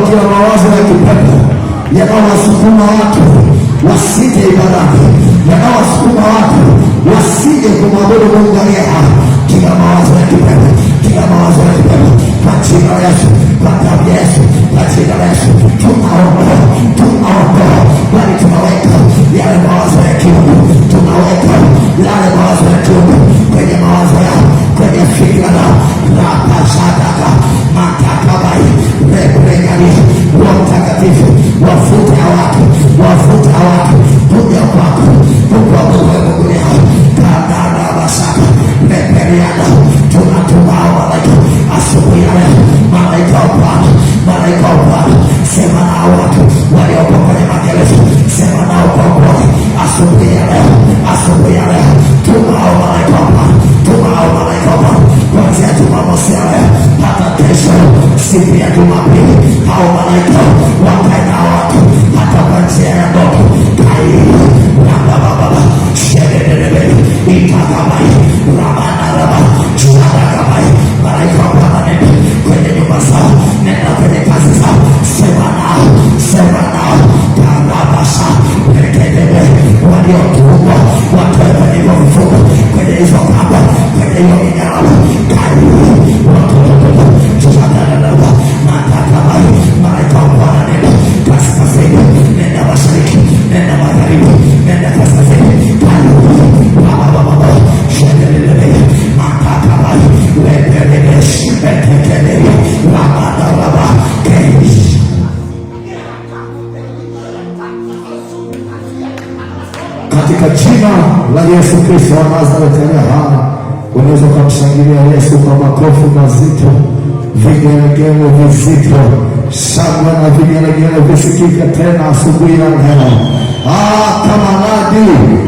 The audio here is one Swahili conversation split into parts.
Kila mawazo ya kipepo yanawasukuma watu wasije ibadani, yanawasukuma watu wasije kumwabudu Mungu aliye hai. Kila mawazo ya kipepo, kila mawazo ya kipepo, kwa jina la Yesu, kwa damu ya Yesu, kwa jina la Yesu, tunaondoa, tunaondoa, bali tunaweka yale mawazo ya kiungu, tunaweka yale mawazo ya kiungu kwenye mawazo yao, kwenye fikra zao, na pashadaka matakabai repregali. Roho Mtakatifu wafuta watu, wafuta watu, kuja kwako, kuja Mungu yao kadada basaka reperiana. Tunatuma malaika asubuhi ya leo, malaika wa Bwana, malaika wa Bwana, sema na watu waliopo kwenye magereza, sema nao kwa upole asubuhi ya leo, asubuhi ya leo. Tuma malaika wa Bwana, tuma malaika wa Bwana kuanzia Jumamosi ya leo hata kesho, siku ya Jumapili. Hao malaika wakae na watu hata kwa njia ya ndoto. Kai raba baba shedededebe itakabai rabana raba shadakabai. Malaika wa Bwana nenda kwenye nyumba zao, nenda kwenye kazi zao, sema nao, sema nao. jina la Yesu Kristo wa Nazareti aliye hai. Unaweza kumshangilia Yesu kwa makofi mazito, vigelegele vizito, shangwe na vigelegele visikike tena asubuhi ya leo. Kama radi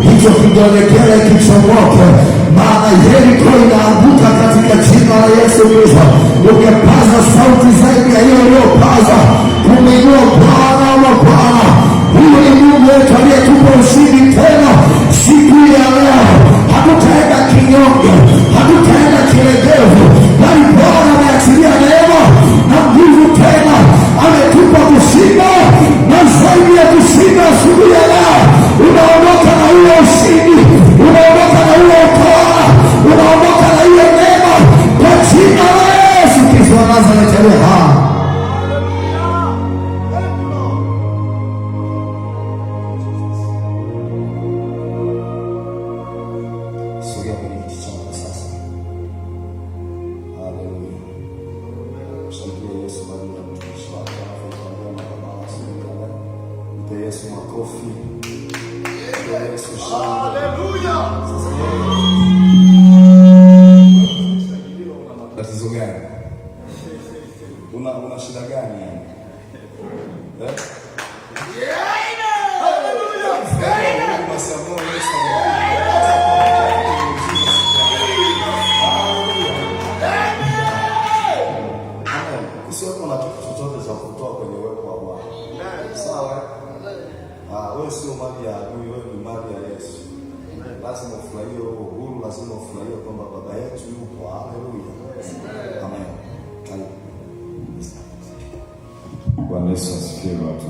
hicho kigelegele kichomoke, maana Yeriko inaanguka katika jina la Yesu Kristo. Ungepaza sauti zaidi ya hiyo iliyopaza kumwinua Bwana wa Bwana. Huyo ni Mungu wetu aliyetupa ushindi tena siku ya leo. Hatutaenda kinyonge, hatutaenda kilegevu, bali Bwana ameachilia neema na nguvu tena. Ametupa kushinda na zaidi ya kushinda asubuhi ya leo. Unaondoka na huo ushindi, unaondoka na huo utawala, unaondoka na hiyo neema kwa jina la Yesu Kristo wa Nazareti aliye hai. Yesu makofi. Yesu haleluya. Tatizo gani? Una shida gani yani? Haleluya. Sio kuna chochote cha kutoa kwenye uwepo wa Bwana. Sawa? Wewe sio mali ya adui, wewe ni mali ya Yesu. Lazima ufurahie uhuru, lazima ufurahie kwamba baba yetu yupo. Haleluya. Amen. Bwana Yesu asifiwe watu.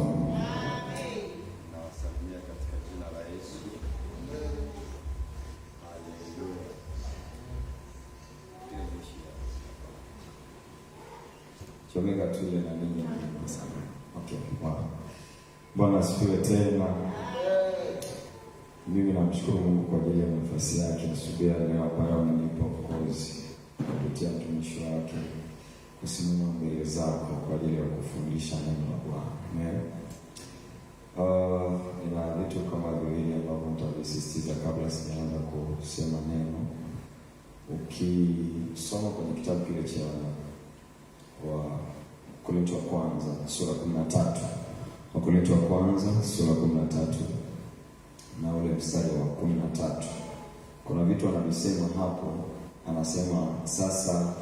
Nawasalimia katika jina la Yesu. Haleluya. Chomeka tule na nini sana. Okay, wow. Bwana asifiwe tena. Mimi namshukuru Mungu kwa ajili ya nafasi yake asubuhi ya leo ambayo amenipa uongozi kupitia mtumishi wake kusimama mbele zako kwa ajili ya kufundisha neno la Bwana. Amen. Ina vitu kama viwili ambavyo nitavisisitiza kabla sijaanza kusema neno. Ukisoma kwenye kitabu kile cha Wakorintho wa kwanza sura 13. Wakorintho wa kwanza sura 13 na ule mstari wa 13. Kuna vitu anavisema hapo, anasema sasa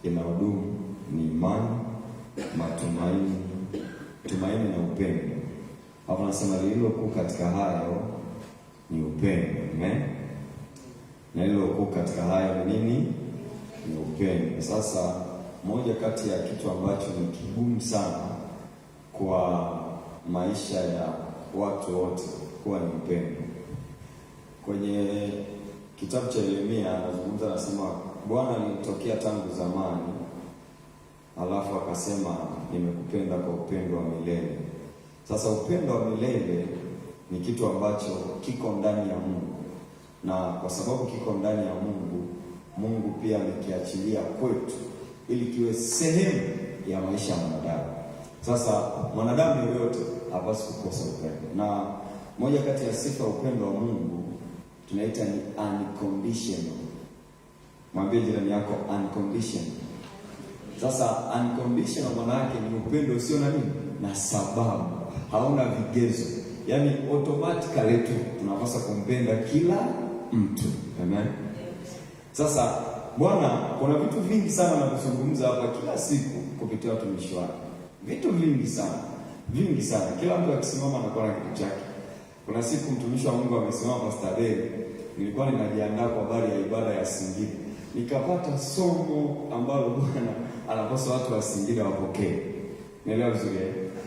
inahudumu ni imani, tumaini na upendo. Hapo anasema lililokuu katika hayo ni upendo. Amen. Na lililokuu katika hayo ni nini? Ni upendo. Sasa moja kati ya kitu ambacho ni kigumu sana kwa maisha ya watu wote kuwa ni upendo. Kwenye kitabu cha Yeremia anazungumza, anasema Bwana alinitokea tangu zamani, alafu akasema nimekupenda kwa upendo wa milele. Sasa upendo wa milele ni kitu ambacho kiko ndani ya Mungu, na kwa sababu kiko ndani ya Mungu, Mungu pia amekiachilia kwetu ili kiwe sehemu ya maisha ya mwanadamu. Sasa mwanadamu yoyote hapaswi kukosa upendo, na moja kati ya sifa upendo wa Mungu tunaita ni unconditional. Mwambie jirani yako unconditional. Sasa unconditional maana yake ni upendo usio na nini? Na sababu. Hauna vigezo. Yaani automatically tu tunapaswa kumpenda kila mtu. Amen. Sasa Bwana kuna vitu vingi sana anazungumza hapa kila siku kupitia watumishi wake. Vitu vingi sana. Vingi sana. Kila mtu akisimama anakuwa na kitu chake. Kuna siku mtumishi wa Mungu amesimama Pastor Dave. Nilikuwa ninajiandaa kwa habari ya ibada ya Singida. Nikapata somo ambalo Bwana anapaswa watu wa Singida wapokee. Nielewa vizuri.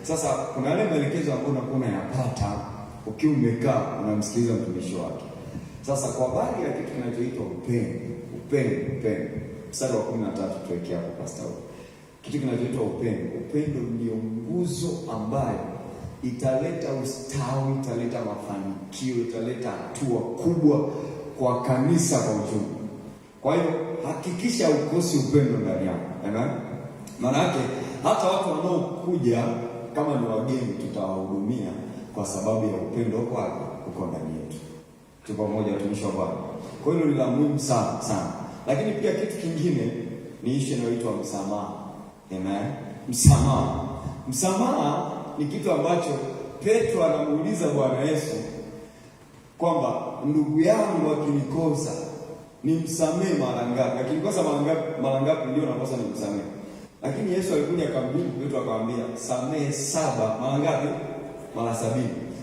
Sasa kuna yale maelekezo ambayo unakuwa unayapata ukiwa umekaa unamsikiliza mtumishi wake. Sasa kwa habari ya kitu kinachoitwa upendo. Mstari wa 13 tuweke hapo Pastor. Kitu kinachoitwa upendo. Upendo ndio nguzo ambayo italeta ustawi, italeta mafanikio, italeta hatua kubwa kwa kanisa kwa ujumla. Kwa hiyo hakikisha ukosi upendo ndani yako. Amen. Maana yake hata watu wanaokuja kama ni wageni tutawahudumia kwa sababu ya upendo wako uko ndani yetu. Tuko pamoja watumishi wa Bwana. Kwa hiyo ni la muhimu sana sana. Lakini pia kitu kingine ni issue inayoitwa msamaha. Amen. Msamaha. Msamaha ni kitu ambacho Petro anamuuliza Bwana Yesu kwamba ndugu yangu akinikosa nimsamehe mara ngapi? Akinikosa mara ngapi ndio nakosa nimsamehe. Lakini Yesu alikuja akamjibu Petro akamwambia, samehe 7 mara ngapi? Mara 70.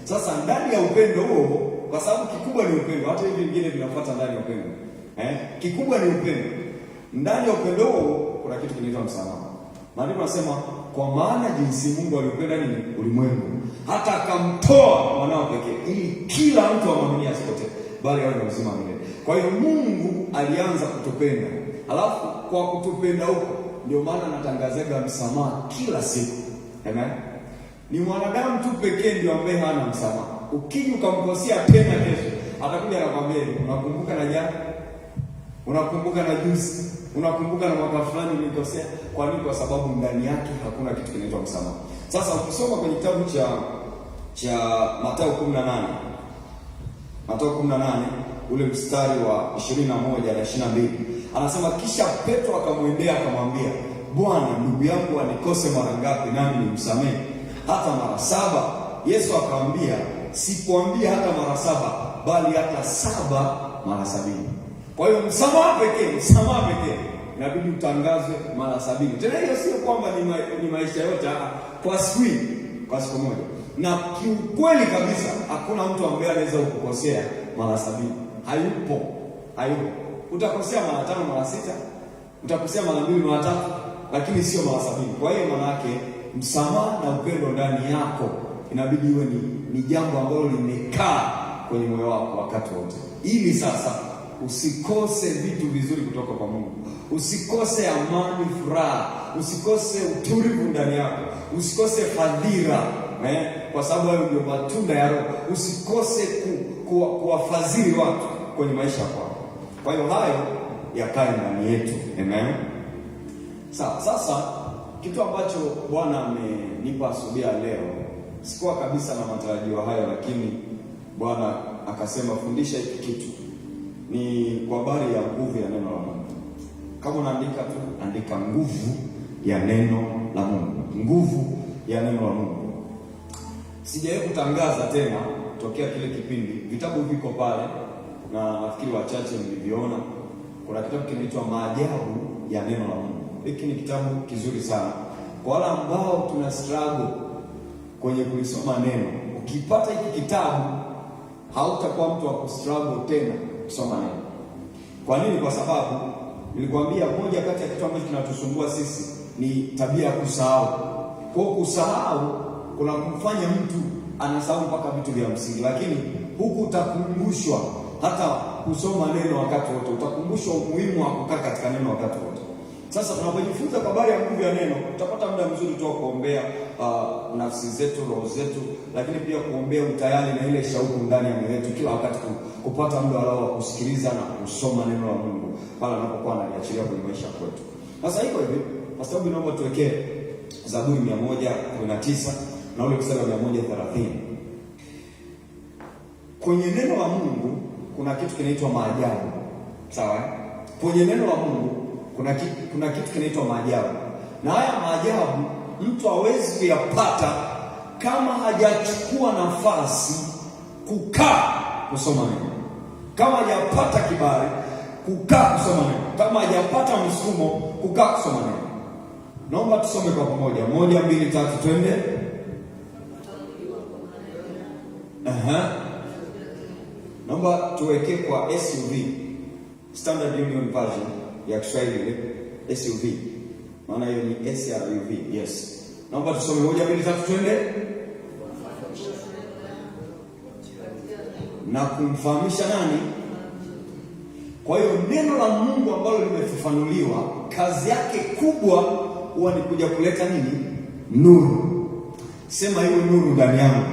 Sasa ndani ya upendo huo, kwa sababu kikubwa ni upendo, hata hivi vingine vinafuata ndani ya upendo. Kikubwa ni upendo. Ndani ya upendo huo kuna kitu kinaitwa msamaha. Maandiko yanasema kwa maana jinsi Mungu aliupenda nini ulimwengu hata akamtoa mwanao pekee ili kila mtu amwamini asipotee bali awe na uzima milele. Kwa hiyo Mungu alianza kutupenda. Alafu kwa kutupenda huko ndio maana anatangazaga msamaha kila siku. Amen. Ni mwanadamu tu pekee ndio ambaye hana msamaha. Ukija ukamkosea tena kesho, atakuja anakuambia, unakumbuka na jana? Unakumbuka na juzi? Unakumbuka na mwaka fulani ulikosea? Kwa nini? Kwa sababu ndani yake hakuna kitu kinaitwa msamaha. Sasa ukisoma kwenye kitabu cha Mathayo 18. Mathayo 18 ule mstari wa 21 na 22. Anasema kisha Petro akamwendea akamwambia, Bwana, ndugu yangu anikose mara ngapi nami nimsamehe? Hata mara 7? Yesu akamwambia, sikuambia hata mara 7, bali hata 7 mara 70. Kwa hiyo msamaha pekee inabidi utangazwe mara 70. Tena hiyo sio kwamba ni maisha yote, kwa siku moja. Na kiukweli kabisa hakuna mtu ambaye anaweza kukosea mara 70. Hayupo. Utakosea mara 5 mara 6, utakosea mara 2 mara 3, lakini sio mara 70. Kwa hiyo maana yake msamaha na upendo ndani yako inabidi iwe ni jambo ambalo limekaa kwenye moyo wako wakati wote, ili sasa usikose vitu vizuri kutoka kwa Mungu, usikose amani, furaha, usikose utulivu ndani yako, usikose fadhila, kwa sababu hayo ndio matunda ya Roho. Usikose kuwafadhili watu kwenye maisha yako. Kwa hiyo hayo yakae ndani yetu. Amen. Sasa kitu ambacho Bwana amenipa asubuhi leo, sikuwa kabisa na matarajio hayo, lakini Bwana akasema fundisha hiki kitu. Ni kwa habari ya nguvu ya neno la Mungu. Kama unaandika tu, andika nguvu ya neno la Mungu. Nguvu ya neno la Mungu. Sijawahi kutangaza tena tokea kile kipindi. Vitabu viko pale na nafikiri wachache mliviona. Kuna kitabu kinaitwa Maajabu ya Neno la Mungu. Hiki ni kitabu kizuri sana kwa wale ambao tuna struggle kwenye kulisoma neno. Ukipata hiki kitabu hautakuwa mtu wa kustruggle tena kusoma neno. Kwa nini? Kwa sababu nilikwambia moja kati ya kitu ambacho kinatusumbua sisi ni tabia ya kusahau. Kwa kusahau kuna kumfanya mtu anasahau mpaka vitu vya msingi, lakini huku utakumbushwa hata kusoma neno wakati wote, utakumbushwa umuhimu wa kukaa katika neno wakati wote. Sasa tunapojifunza kwa habari ya nguvu ya neno, utapata muda mzuri tu wa kuombea nafsi zetu, roho zetu, lakini pia kuombea utayari na ile shauku ndani ya mioyo yetu kila wakati kupata muda wa kusikiliza na kusoma neno la Mungu pale anapokuwa analiachilia kwenye maisha yetu. Sasa hiko hivi, kwa sababu naomba tuwekee Zaburi 119 na ule mstari wa 130. Kwenye neno la Mungu kuna kitu kinaitwa maajabu. Sawa? Kwenye neno la Mungu kuna kitu kinaitwa maajabu. Na haya maajabu mtu hawezi kuyapata kama hajachukua nafasi kukaa kusoma neno. Kama hajapata kibali kukaa kusoma neno. Kama hajapata msukumo kukaa kusoma neno. Naomba tusome kwa pamoja. 1, 2, 3 twende. Naomba tuweke kwa SUV, Standard Union Version ya Kiswahili, SUV. Maana hiyo ni SRUV. Yes. Naomba tusome 1, 2, 3 twende. Na kumfahamisha nani? Kwa hiyo neno la Mungu ambalo limefafanuliwa, kazi yake kubwa huwa ni kuja kuleta nini? Nuru. Sema iwe nuru ndani yangu.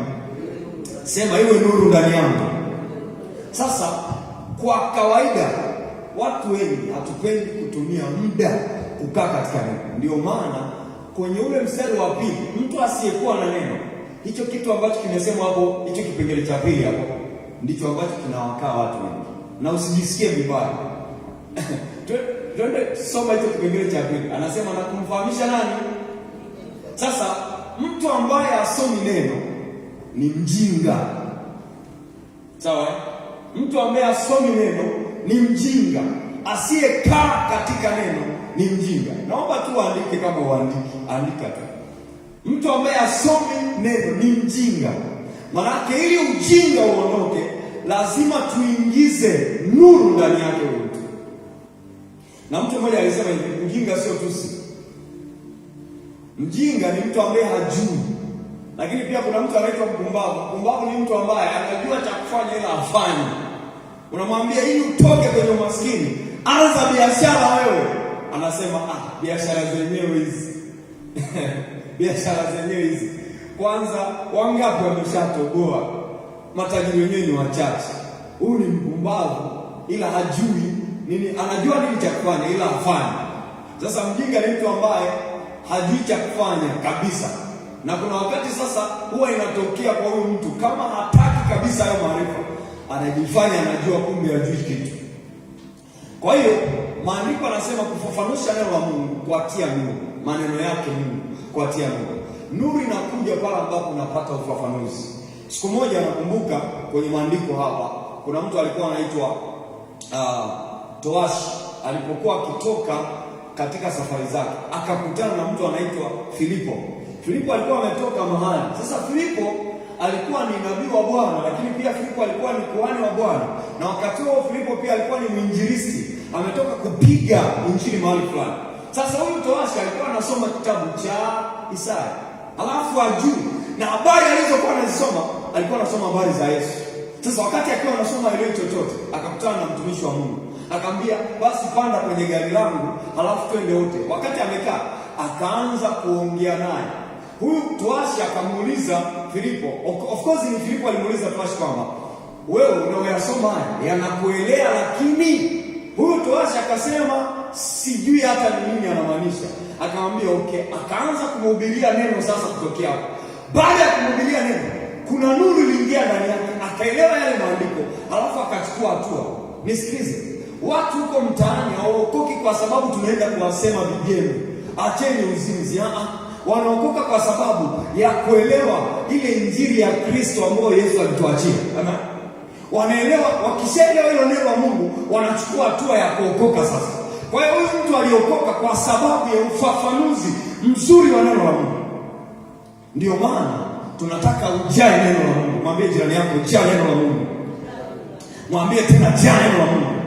Sema iwe nuru ndani yangu. Sasa kwa kawaida watu wengi hatupendi kutumia muda kukaa katika neno. Ndio maana kwenye ule mstari wa pili, mtu asiyekuwa na neno, hicho kitu ambacho kimesemwa hapo, hicho kipengele cha pili hapo, ndicho ambacho kinawakaa watu wengi, na usijisikie vibaya. Twende soma hicho kipengele cha pili, anasema na kumfahamisha nani? Sasa mtu ambaye hasomi neno ni mjinga, sawa? Mtu ambaye hasomi neno ni mjinga, asiyekaa katika neno ni mjinga. Naomba tu uandike, kama uandiki, andika tu. Mtu ambaye hasomi neno ni mjinga. Maanake ili ujinga uondoke, lazima tuingize nuru ndani yake huyo mtu. Na mtu mmoja alisema hivi, mjinga sio tusi. Mjinga ni mtu ambaye hajui. Lakini pia kuna mtu anaitwa mpumbavu. Mpumbavu ni mtu ambaye anajua cha kufanya ila hafanyi. Unamwambia ili utoke kwenye umaskini, anza biashara wewe. Anasema biashara zenyewe hizi. Biashara zenyewe hizi. Kwanza wangapi wameshatoboa? Matajiri wenyewe ni wachache. Huyu ni mpumbavu ila hajui nini, anajua nini cha kufanya ila hafanyi. Sasa mjinga ni mtu ambaye hajui cha kufanya kabisa. Na kuna wakati sasa huwa inatokea kwa huyu mtu, kama hataki kabisa hayo maarifa, anajifanya anajua, kumbe hajui kitu. Kwa hiyo maandiko anasema kufafanusha neno la Mungu, kuatia nuru, maneno yake Mungu, kuatia nuru. Nuru inakuja pale ambapo unapata ufafanuzi. Siku moja nakumbuka kwenye maandiko hapa, kuna mtu alikuwa anaitwa Toashi. Alipokuwa akitoka katika safari zake, akakutana na mtu anaitwa Filipo. Filipo alikuwa ametoka mahali. Sasa Filipo alikuwa ni nabii wa Bwana, lakini pia Filipo alikuwa ni kuhani wa Bwana. Na wakati huo Filipo pia alikuwa ni mwinjilisti, ametoka kupiga injili mahali fulani. Sasa huyu Toashi alikuwa anasoma kitabu cha Isaya, alafu ajui, na habari alizokuwa anazisoma, alikuwa anasoma habari za Yesu. Sasa wakati akiwa anasoma ile chochote, akakutana na mtumishi wa Mungu. Akamwambia, basi panda kwenye gari langu, alafu twende wote. Wakati amekaa, akaanza kuongea naye. Huyu Toashi akamuuliza Filipo, of course ni Filipo alimuuliza Toashi kwamba, wewe unaoyasoma haya yanakuelea? Lakini huyu Toashi akasema sijui hata ni nini anamaanisha. Akamwambia okay. Akaanza kumhubiria neno. Sasa kutokea hapo, baada ya kumhubiria neno, kuna nuru iliingia ndani yake, akaelewa yale maandiko, alafu akachukua hatua. Nisikilize, watu huko mtaani hawaokoki kwa sababu tunaenda kuwasema vijeni acheni uzinzi. Wanaokoka kwa sababu ya kuelewa ile injili ya Kristo ambayo Yesu alituachia. Amen. Wanaelewa, wakishaelewa hilo neno la Mungu, wanachukua hatua ya kuokoka sasa. Kwa hiyo huyu mtu aliokoka kwa sababu ya ufafanuzi mzuri wa neno la Mungu. Ndio maana tunataka ujae neno la Mungu. Mwambie jirani yako, jaa neno la Mungu. Mwambie tena, jaa neno la Mungu.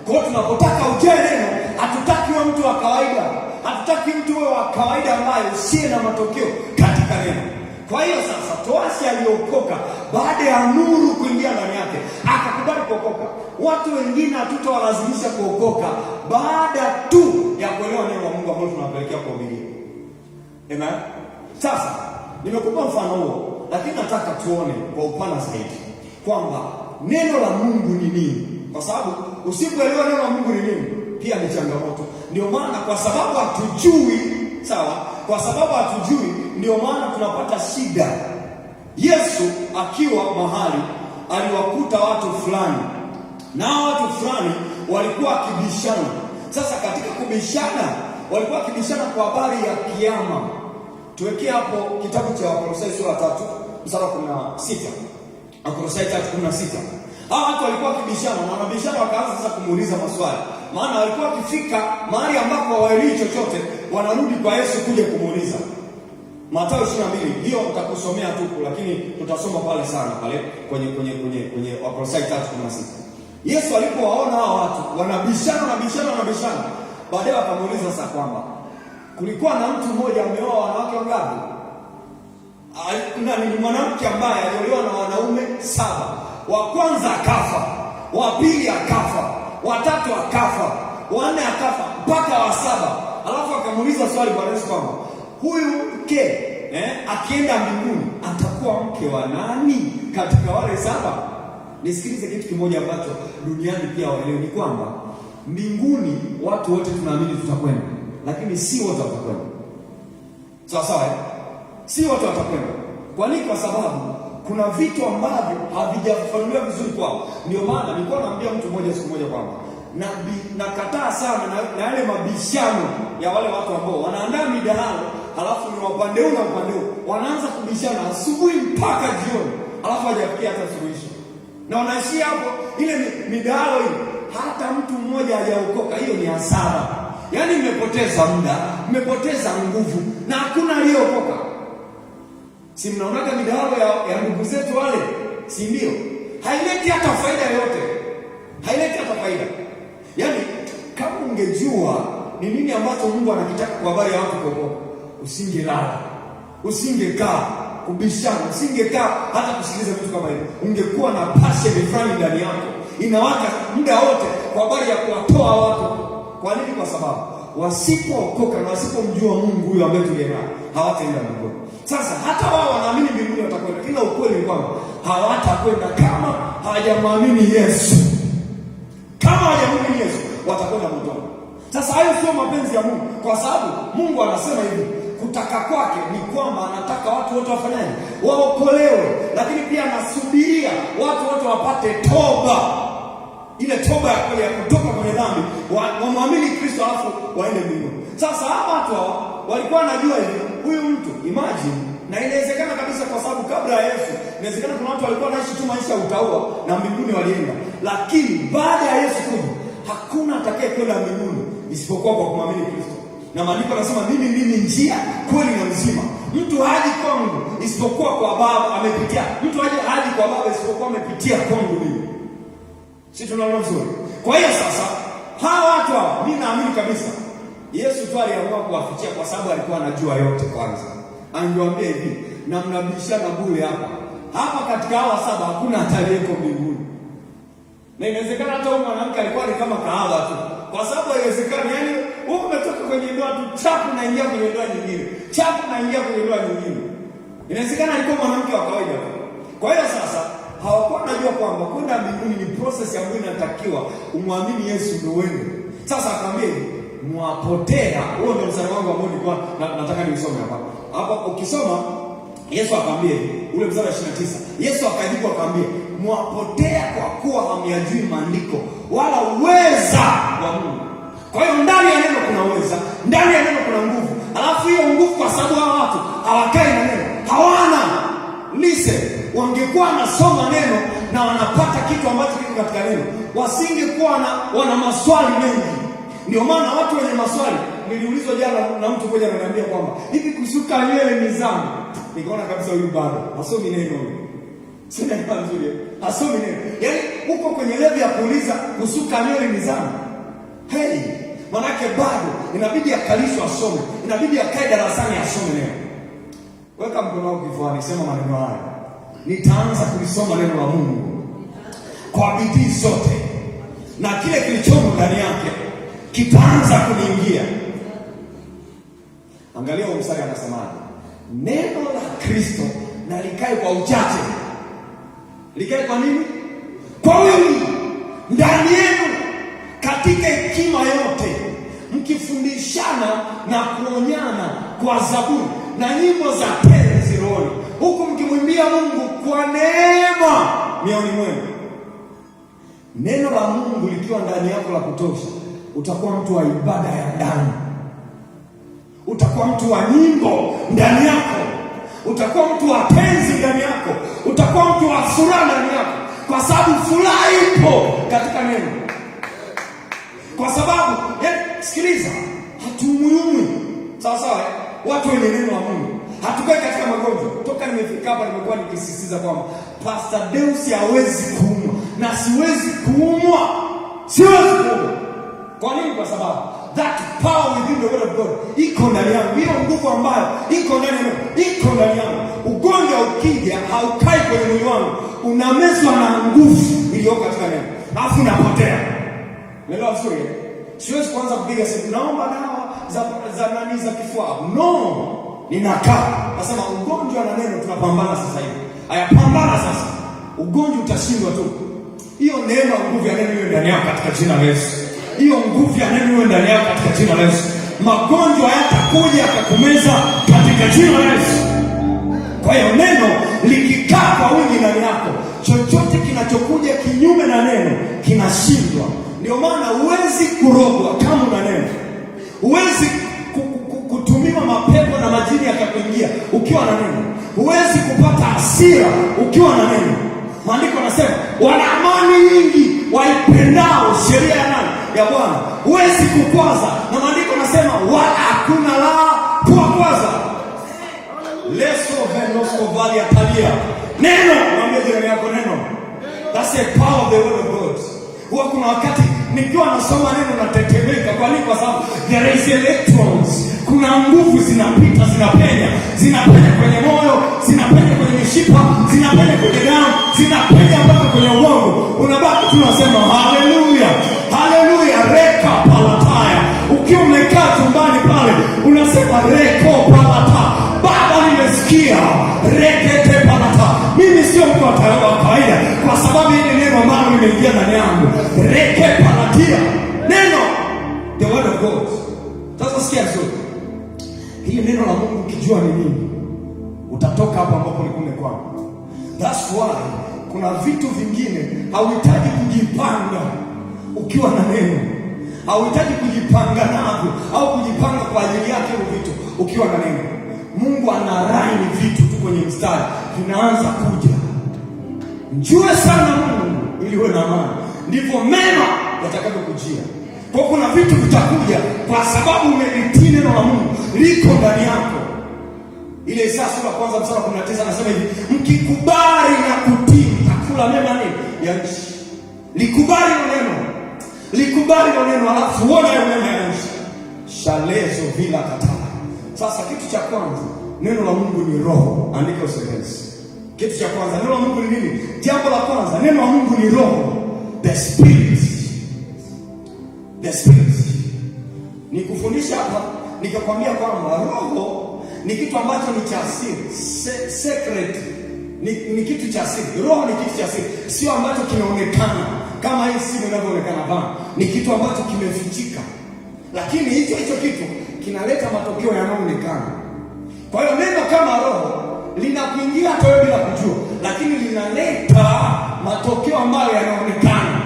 Kwa hiyo tunapotaka ujae neno, hatutaki wewe mtu wa kawaida. Hatutaki mtu wewe wa kawaida ambaye usiye na matokeo katika neno. Kwa hiyo sasa Toashi aliokoka baada ya nuru kuingia ndani yake, akakubali kuokoka. Watu wengine hatutawalazimisha kuokoka baada tu ya kuelewa neno la Mungu ambalo tunawapelekea kuhubiria. Amen. Sasa nimekupa mfano huo, lakini nataka tuone kwa upana zaidi kwamba neno la Mungu ni nini, kwa sababu usipoelewa neno la Mungu ni nini pia ni changamoto. Ndio maana kwa sababu hatujui, sawa, kwa sababu hatujui ndio maana tunapata shida. Yesu akiwa mahali aliwakuta watu fulani, na watu fulani walikuwa wakibishana. Sasa katika kubishana, walikuwa wakibishana kwa habari ya kiyama. Tuwekee hapo kitabu cha Wakolosai sura 3 mstari wa 16. Wakolosai 3:16. Hao watu walikuwa wakibishana, na wanabishana wakaanza sasa kumuuliza maswali. Maana walikuwa wakifika mahali ambapo hawaelewi chochote, wanarudi kwa Yesu kuja kumuuliza. Mathayo 22, hiyo nitakusomea tu, lakini tutasoma pale sana pale kwenye Wakolosai 3:16. Yesu alipowaona hao watu wanabishana, baadaye akamuuliza sasa kwamba kulikuwa na mtu mmoja ameoa wanawake wangapi? Ni mwanamke ambaye aliolewa na wanaume 7. Wa kwanza akafa, wa pili akafa, wa tatu akafa, wa nne akafa, mpaka wa 7. Alafu akamuuliza swali Bwana Yesu kwamba huyu mke akienda mbinguni atakuwa mke wa nani katika wale 7? Nisikilize kitu kimoja ambacho duniani pia waelewe, ni kwamba mbinguni watu wote tunaamini tutakwenda, lakini si wote watakwenda. Sawa sawa, si wote watakwenda. Kwa nini? Kwa sababu kuna vitu ambavyo havijafanuliwa vizuri kwao. Ndio maana nilikuwa naambia mtu mmoja siku moja kwamba nakataa sana na yale mabishano ya wale watu ambao wanaandaa midahalo, halafu ni upande huu na upande huu, wanaanza kubishana asubuhi mpaka jioni, halafu hajafikia hata suluhisho, na wanaishia hapo. Ile midahalo hii, hata mtu mmoja hajaokoka. Hiyo ni hasara. Yaani mmepoteza muda, mmepoteza nguvu, na hakuna aliyeokoka. Si mnaonaga midahalo ya ndugu zetu wale, si ndio? Haileti hata faida yoyote, haileti hata faida. Yaani kama ungejua ni nini ambacho Mungu anakitaka kwa habari ya watu kuokoka, usingelala, usingekaa kubishana, usingekaa hata kusikiliza vitu kama hivyo. Ungekuwa na passion fulani ndani yako inawaka muda wote kwa habari ya kuwatoa watu. Kwa nini? Kwa sababu wasipookoka na wasipomjua Mungu huyo ambaye tuliyenaye, hawataenda mbinguni. Sasa hata wao wanaamini mbinguni watakwenda, ila ukweli ni kwamba hawatakwenda kama hawajamwamini Yesu. Kama hawajamwamini Yesu, watakwenda motoni. Sasa hayo sio mapenzi ya Mungu, kwa sababu Mungu anasema hivi, kutaka kwake ni kwamba anataka watu wote wafanyaje? Waokolewe, lakini pia anasubiria watu wote wapate toba. Ile toba ya kweli ya kutoka kwenye dhambi, wamwamini Kristo alafu waende mbinguni. Sasa hawa watu walikuwa wanajua hivi, huyu mtu imagine, na inawezekana kabisa kwa sababu kabla ya Yesu, inawezekana kuna watu walikuwa wanaishi tu maisha ya utaua na mbinguni walienda. Lakini baada ya Yesu kuja, hakuna atakaye kwenda mbinguni isipokuwa kwa kumwamini Kristo. Na maandiko yanasema mimi ndimi njia, kweli na uzima. Mtu haji kwangu isipokuwa kwa Baba amepitia. Mtu haji kwa Baba isipokuwa amepitia kwangu mimi. Si tunaona vizuri? Kwa hiyo sasa hawa watu mimi naamini kabisa Yesu tu aliamua kuwafichia kwa sababu alikuwa anajua yote kwanza. Angewaambia hivi, na mnabishana bure hapa. Hapa katika hawa 7 hakuna ataliyeko mbinguni. Na inawezekana hata huyu mwanamke alikuwa ni kama kahaba tu. Kwa sababu haiwezekani, yani wewe umetoka kwenye ndoa tu, chapu naingia kwenye ndoa nyingine. Chapu naingia kwenye ndoa nyingine. Inawezekana alikuwa mwanamke wa kawaida tu. Kwa hiyo sasa hawakuwa wanajua kwamba kwenda mbinguni ni process ambayo inatakiwa umwamini Yesu ndio uende. Sasa akamwambia mwapotea. Huo ndio mstari wangu ambao nilikuwa nataka nisome hapa. Hapo ukisoma Yesu akamwambia ule mstari wa 29. Yesu akajibu akamwambia mwapotea kwa kuwa hamyajui maandiko wala uweza wa Mungu. Kwa hiyo ndani ya neno kuna uweza, ndani ya neno kuna nguvu. Alafu hiyo nguvu, kwa sababu hawa watu hawakai na neno, hawana listen. Wangekuwa wanasoma neno na wanapata kitu ambacho kiko katika neno, wasingekuwa wana maswali mengi. Ndio maana watu wenye maswali, niliulizwa jana na mtu mmoja ananiambia kwamba hivi kusuka nywele ni dhambi. Nikaona kabisa huyu bado hasomi neno. Sina kama nzuri. Hasomi neno. Yaani uko kwenye level ya kuuliza kusuka nywele ni dhambi. Hey, manake bado inabidi akalishwe asome. Inabidi akae darasani asome neno. Weka mkono wako kifuani, sema maneno haya. Nitaanza kulisoma neno la Mungu kwa bidii zote, na kile kilichomo ndani yake kitaanza kuniingia. Angalia huo mstari anasemaje? Neno la Kristo na likae kwa uchache. Likae kwa nini? Kwa wingi ndani yenu katika hekima yote, mkifundishana na kuonyana kwa zaburi na nyimbo za tenzi rohoni, huku mkimwimbia Mungu kwa neema mioyoni mwenu. Neno la Mungu likiwa ndani yako la kutosha, utakuwa mtu wa ibada ya ndani. Utakuwa mtu wa nyimbo ndani yako. Utakuwa mtu wa tenzi ndani yako. Utakuwa mtu wa furaha ndani yako, kwa sababu furaha ipo katika neno. Kwa sababu sikiliza, hatumuumi sawa sawa watu wenye neno la Mungu. Hatukai katika magonjwa. Toka nimefika hapa nimekuwa nikisisitiza kwamba Pastor Deus hawezi kuumwa na siwezi kuumwa. Siwezi kuumwa. Kwa nini? Kwa sababu that power within the word of God iko ndani yangu. Hiyo nguvu ambayo iko ndani yangu iko ndani yangu. Ugonjwa ukija haukai kwenye mwili wangu, unamezwa na nguvu iliyoko katika neno, alafu unapotea. Unaelewa vizuri? Siwezi kuanza kupiga simu, naomba dawa za kifua. No. Ninakaa. Nasema ugonjwa na neno tunapambana sasa hivi. Ayapambana sasa. Ugonjwa utashindwa tu. Hiyo neema, nguvu ya neno iwe ndani yako katika jina la Yesu. Hiyo nguvu ya neno iwe ndani yako katika jina la Yesu. Magonjwa hayatakuja yakakumeza katika jina la Yesu. Kwa hiyo neno likikaa kwa wingi yako. Chochote kinachokuja kinyume na neno kinashindwa. Ndio maana huwezi kurogwa kama una neno. Huwezi kutumiwa mapepo na majini yakakuingia ukiwa na neno. Huwezi kupata hasira ukiwa na neno. Maandiko yanasema wana amani nyingi waipendao sheria ya nani? Ya Bwana. Huwezi kukwaza, na maandiko yanasema wala hakuna la kuwakwaza. Leso venosko vali atalia. Neno, mwambie jirani yako neno. That's the power of the word of God. Huwa kuna wakati nikiwa nasoma neno natetemeka. Kwa nini? Kwa sababu there is electrons. Kuna nguvu zinapita, zinapenya kwenye moyo, zinapenya kwenye mishipa, zinapenya kwenye damu, zinapenya mpaka kwenye ubongo. Unabaki tu unasema haleluya, haleluya, reka palataya. Ukiwa umekaa chumbani pale unasema reko palata. Baba, nimesikia rekete palata. Mimi sio mtu wa kawaida, kwa sababu hili neno ambalo limeingia ndani yangu. Reke palatia. Neno, the word of God. Sasa sikia vizuri. Hili neno la Mungu ukijua ni nini, utatoka hapo ambapo ulikuwa umekwama. That's why kuna vitu vingine hauhitaji kujipanga ukiwa na neno. Hauhitaji kujipanga navyo au kujipanga kwa ajili yake hivyo vitu ukiwa na neno. Mungu anaraini vitu tu kwenye mstari, vinaanza kuja. Mjue sana Mungu ili uwe na amani, ndivyo mema yatakavyokujia. Kwa kuna vitu vitakuja kwa sababu umelitii neno la Mungu liko ndani yako. Ile Isaya sura kwanza mstari 19 anasema hivi, mkikubali na kutii mtakula mema nini ya nchi. Likubali neno. Likubali neno, alafu uone hayo mema ya nchi. Shalezo bila kataa. Sasa kitu cha kwanza, neno la Mungu ni roho. Andika usentensi. Kitu cha kwanza, neno la Mungu ni nini? Jambo la kwanza, neno la Mungu ni roho. The Spirit. The Spirit. Nikufundisha hapa nikakwambia kwamba roho ni kitu ambacho ni cha asili, secret. Ni kitu cha asili. Roho ni kitu cha asili, sio ambacho kinaonekana kama hii simu inavyoonekana hapa. Ni kitu ambacho kimefichika, lakini hicho kitu kinaleta matokeo yanayoonekana. Kwa hiyo neno kama roho linakuingia hata wewe bila kujua, lakini linaleta matokeo ambayo yanaonekana.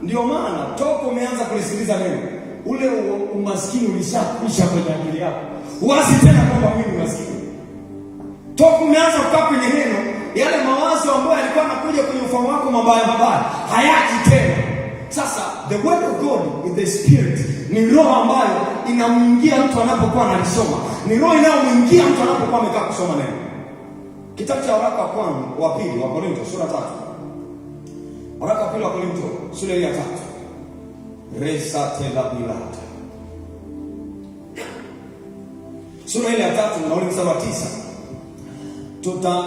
Ndio maana toka umeanza kulisikiliza neno, ule umaskini ulishakwisha kwenye akili yako. Huwazi tena kwamba mimi maskini. Toka umeanza kukaa kwenye neno, yale mawazo ambayo yalikuwa yanakuja kwenye ufahamu wako mabaya hayaji tena. Sasa the word of God is the Spirit. Ni roho ambayo inamwingia mtu anapokuwa analisoma. Ni roho inayomwingia mtu anapokuwa amekaa kusoma neno. Kitabu cha waraka wa pili wa Korinto sura 3. Waraka wa pili wa Korinto sura ya 3. Resate la bilata. Sura ile ya 3 na ule mstari wa 9.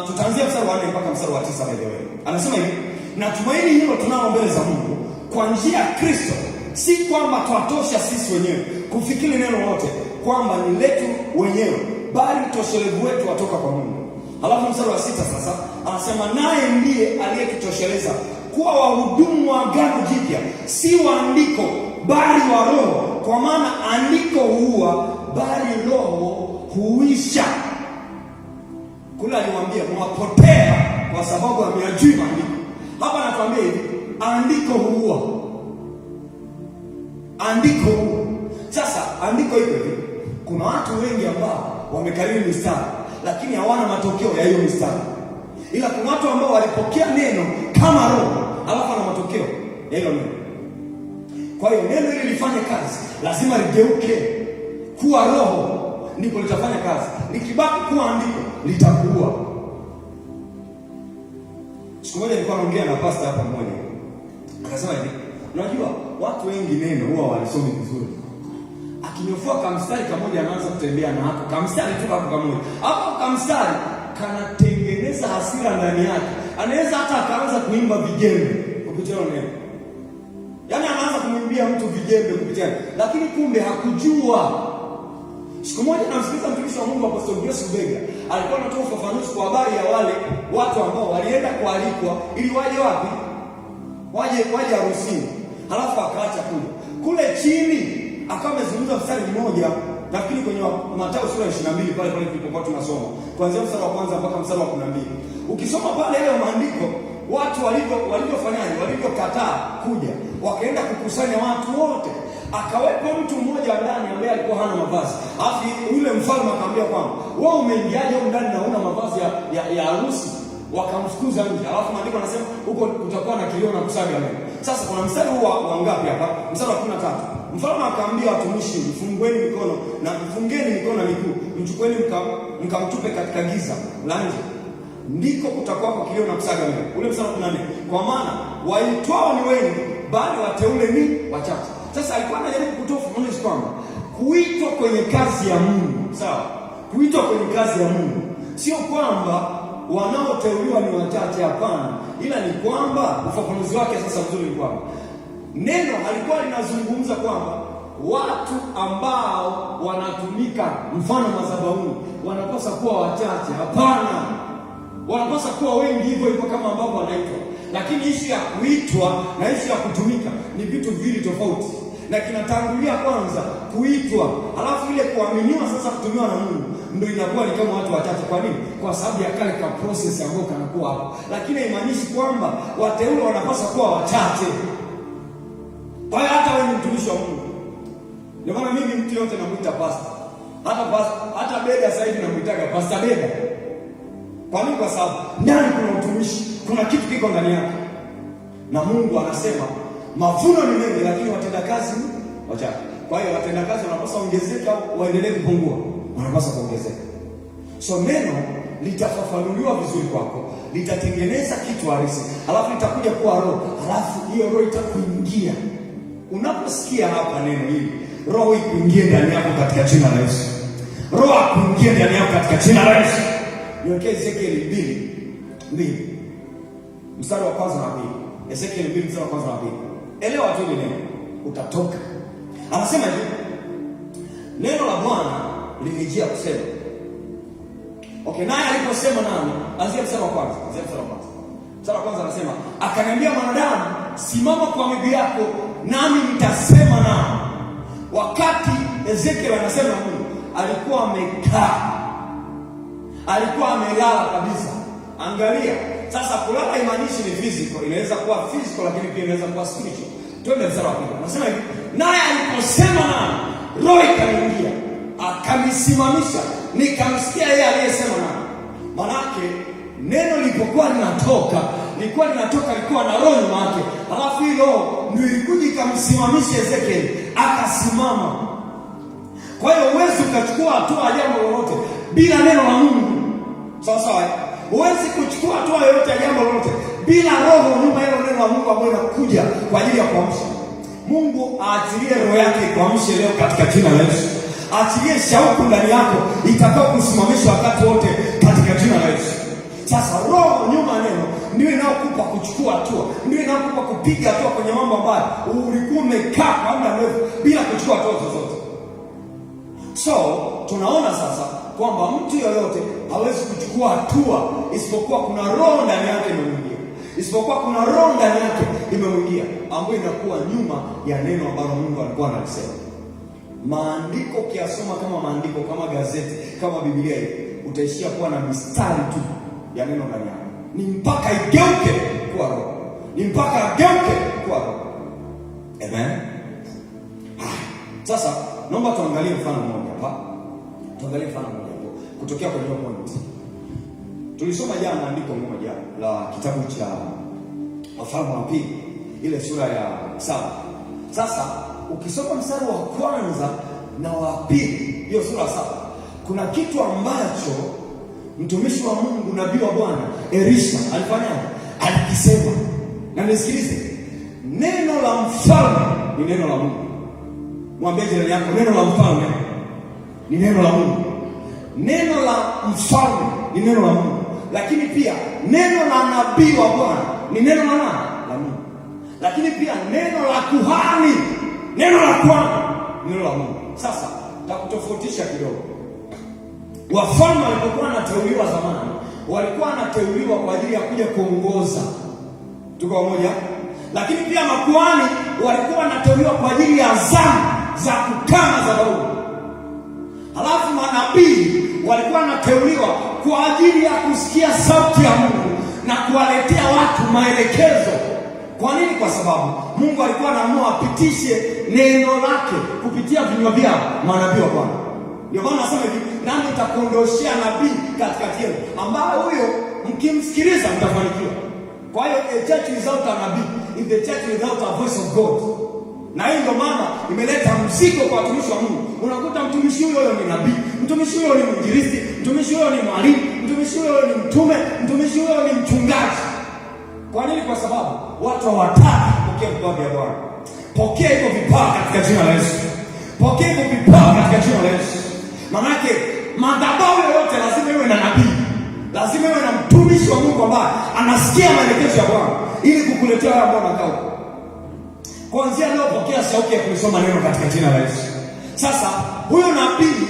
Tutaanzia mstari wa 4 mpaka mstari wa 9 by the way. Anasema hivi, na tumaini hilo tunalo mbele za Mungu kwa njia ya Kristo, si kwamba twatosha sisi wenyewe kufikiri neno lote kwamba ni letu wenyewe, bali utoshelevu wetu watoka kwa Mungu. Halafu mstari wa 6 sasa anasema, naye ndiye aliyetutosheleza kuwa wahudumu wa agano jipya, si wa andiko bali wa roho, kwa maana andiko huua bali roho huisha. Kula aliwaambia mwapotea kwa sababu hamyajui maandiko. Hapa anatuambia hivi, andiko huua. Andiko huua. Sasa andiko hilo hivi, kuna watu wengi ambao wamekariri mistari lakini hawana matokeo ya hiyo mistari. Ila kuna watu ambao walipokea neno kama roho, alafu na matokeo ya hilo neno. Kwa hiyo neno hili lifanye kazi, lazima ligeuke kuwa roho, ndipo litafanya kazi. Likibaki kuwa andiko, litakuua. Siku moja nilikuwa naongea na pastor hapa mmoja. Akasema hivi, unajua watu wengi neno huwa walisomi vizuri. Akinyofua kamstari kamoja anaanza kutembea na hapo. Kamstari tu hapo kamoja. Hapo kamstari kanatengeneza hasira ndani yake. Anaweza hata akaanza kuimba vijembe kupitia neno. Yaani anaanza kumwimbia mtu vijembe kupitia, lakini kumbe hakujua. Siku moja namsikiliza mtumishi wa Mungu Apostle Grace Rubega, alikuwa anatoa ufafanuzi kwa habari ya wale watu ambao walienda kualikwa ili waje wapi? Waje harusini. Halafu akaacha kule chini akawa amezungumza mstari mmoja nafikiri kwenye Mathayo sura ya 22 pale tulipokuwa tunasoma kuanzia mstari wa kwanza mpaka mstari wa 12. Ukisoma pale ile maandiko, watu walivyofanyaje, walivyokataa kuja, wakaenda kukusanya watu wote. Akawepo mtu mmoja ndani ambaye alikuwa hana mavazi. Alafu yule mfalme akamwambia kwamba wewe umeingiaje huko ndani na huna mavazi ya harusi? Wakamfukuza nje. Alafu maandiko yanasema huko kutakuwa na kilio na kusaga meno. Sasa kuna mstari huu wa ngapi hapa? Mstari wa 13. Mfalme akaambia watumishi, mfungueni mikono na mfungeni mikono na miguu, mchukueni mkamtupe katika giza la nje, ndiko kutakuwa kwa kilio na kusaga meno. Ule mstari wa 14. Kwa maana waitwao ni wengi, bali wateule ni wachache. Sasa alikuwa anajaribu kutoa ufafanuzi kwamba kuitwa kwenye kazi ya Mungu, sawa? Kuitwa kwenye kazi ya Mungu sio kwamba wanaoteuliwa ni wachache, hapana, ila ni kwamba ufafanuzi wake sasa mzuri ni kwamba neno alikuwa linazungumza kwamba watu ambao wanatumika mfano madhabahuni wanapaswa kuwa wachache. Hapana, wanapaswa kuwa wengi, hivyo hivyo kama ambavyo wanaitwa. Lakini issue ya kuitwa na issue ya kutumika ni vitu viwili tofauti, na kinatangulia kwanza kuitwa, alafu ile kuaminiwa sasa kutumiwa na Mungu ndio inakuwa ni kama watu wachache. Kwa nini? Kwa sababu ya kale ka process ambayo kanakuwa hapo, lakini haimaanishi kwamba wateule wanapaswa kuwa wachache. Kwa hiyo hata wewe ni mtumishi wa Mungu, ndio maana mimi mtu yote namuita pastor, hata Beda sasa hivi namuitaga pastor Beda. Kwa nini? Kwa sababu ndani kuna utumishi, kuna kitu kiko ndani yake, na Mungu anasema mavuno ni mengi, lakini watendakazi ni wachache. Kwa hiyo watendakazi wanapaswa ongezeka, waendelee kupungua? Wanapaswa kuongezeka. So neno litafafanuliwa vizuri kwako, litatengeneza kitu halisi, alafu litakuja kuwa roho, alafu hiyo roho itakuingia. Unaposikia hapa neno hili, roho ikuingie ndani yako katika jina la Yesu. Roho akuingie ndani yako katika jina la Yesu. Niwekee Ezekiel 2 mstari wa kwanza na pili. Ezekiel 2 mstari wa kwanza na pili. Elewa tu neno, utatoka. Anasema hivi, neno la Bwana lilijia kusema. Okay, naye aliposema nami, anzia mstari wa kwanza. Mstari wa kwanza anasema, akaniambia, mwanadamu, simama kwa miguu yako, nami nitasema nao. Wakati Ezekiel anasema Mungu alikuwa amekaa, alikuwa amelala kabisa. Angalia, sasa kulala imaanishi ni physical, inaweza kuwa physical lakini pia inaweza kuwa spiritual. Twende mstari wa pili. Anasema hivi, naye aliposema nami, roho ikaniingia, akanisimamisha, nikamsikia yeye aliyesema nami. Manake neno lilipokuwa linatoka, lilikuwa na roho nyuma yake. Alafu hilo ndio ilikuja ikamsimamisha Ezekiel, akasimama. Kwa hiyo huwezi ukachukua hatua ya jambo lolote bila neno la Mungu. Sawa sawa? Huwezi kuchukua hatua yoyote ya jambo lolote bila roho nyuma ya neno la Mungu ambayo inakuja kwa ajili ya kuamsha. Mungu aachilie roho yake kuamsha leo katika jina la Yesu. Aachilie shauku ndani yako itakao kusimamisha wakati wote katika jina la Yesu. Sasa roho nyuma neno ndio inayokupa kuchukua hatua, ndio inayokupa kupiga hatua kwenye mambo ambayo ulikuwa umekaa kwa muda mrefu bila kuchukua hatua zozote. So tunaona sasa kwamba mtu yoyote hawezi kuchukua hatua isipokuwa kuna roho ndani yake imemwingia, isipokuwa kuna roho ndani yake imemwingia, ambayo inakuwa nyuma ya neno ambalo Mungu alikuwa analisema. Maandiko kiasoma kama maandiko, kama gazeti, kama Biblia hii, utaishia kuwa na mistari tu ya neno ndani yako. Ni mpaka igeuke kuwa roho, ni mpaka ageuke kuwa roho. Amen. Sasa naomba tuangalie mfano mmoja hapa. Tuangalie mfano mmoja hapo kutokea kwenye point. Tulisoma jana andiko moja la kitabu cha Wafalme wa Pili, ile sura ya 7. Sasa ukisoma mstari wa kwanza na wa pili, hiyo sura 7, kuna kitu ambacho mtumishi wa Mungu, nabii wa Bwana Elisha alifanya, alikisema. Na nisikilize, neno la mfalme ni neno la Mungu. Mwambie jirani yako, neno la mfalme ni neno la Mungu. Neno la mfalme ni neno la Mungu, lakini pia neno la nabii wa Bwana ni neno la nani? La Mungu. Lakini pia neno la kuhani, neno la kuhani ni neno la Mungu. Sasa takutofautisha kidogo. Wafalme walipokuwa wanateuliwa zamani, walikuwa wanateuliwa kwa ajili ya kuja kuongoza. Tuko pamoja? Lakini pia makuhani walikuwa wanateuliwa kwa ajili ya zamu za kukaa madhabahuni. Halafu manabii walikuwa wanateuliwa kwa ajili ya kusikia sauti ya Mungu na kuwaletea watu maelekezo. Kwa nini? Kwa sababu Mungu alikuwa anaamua apitishe neno lake kupitia vinywa vyao manabii wa Bwana. Ndio maana nasema hivi, nami nitakuondoshea nabii katikati yenu, ambaye huyo mkimsikiliza mtafanikiwa. Kwa hiyo a church without a nabii is the church without a voice of God. Na hiyo ndio maana imeleta mzigo kwa watumishi wa Mungu. Unakuta mtumishi huyo ni nabii, mtumishi huyo ni mwinjilisti, mtumishi huyo ni mwalimu, mtumishi huyo ni mtume, mtumishi huyo ni mchungaji. Kwa nini? Kwa sababu watu hawataki kupokea vipawa vya Bwana. Pokea hivyo vipawa katika jina la Yesu. Pokea hivyo vipawa katika jina la Yesu. Maanake madhabahu yoyote lazima iwe na nabii, lazima iwe na mtumishi wa Mungu ambaye anasikia maelekezo ya Bwana ili kukuletea wewe ambao unakao. Kuanzia leo pokea sauti ya kulisoma neno katika jina la Yesu. Sasa huyo nabii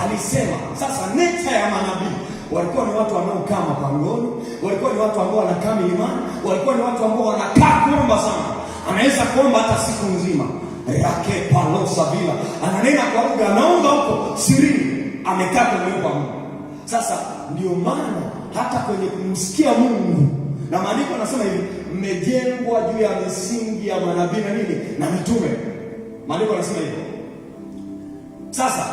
alisema, sasa nature ya manabii walikuwa ni watu wanaokaa mapangoni, walikuwa ni watu ambao wanakaa milimani, walikuwa ni watu ambao wanakaa kuomba sana. Anaweza kuomba hata siku nzima. Yake palosa bila ananena kwa lugha, anaomba huko sirini, amekaa kwenye uwepo wa Mungu. Sasa ndio maana hata kwenye kumsikia Mungu, na maandiko yanasema hivi, mmejengwa juu ya misingi ya manabii na nini na mitume. Maandiko yanasema hivi. Sasa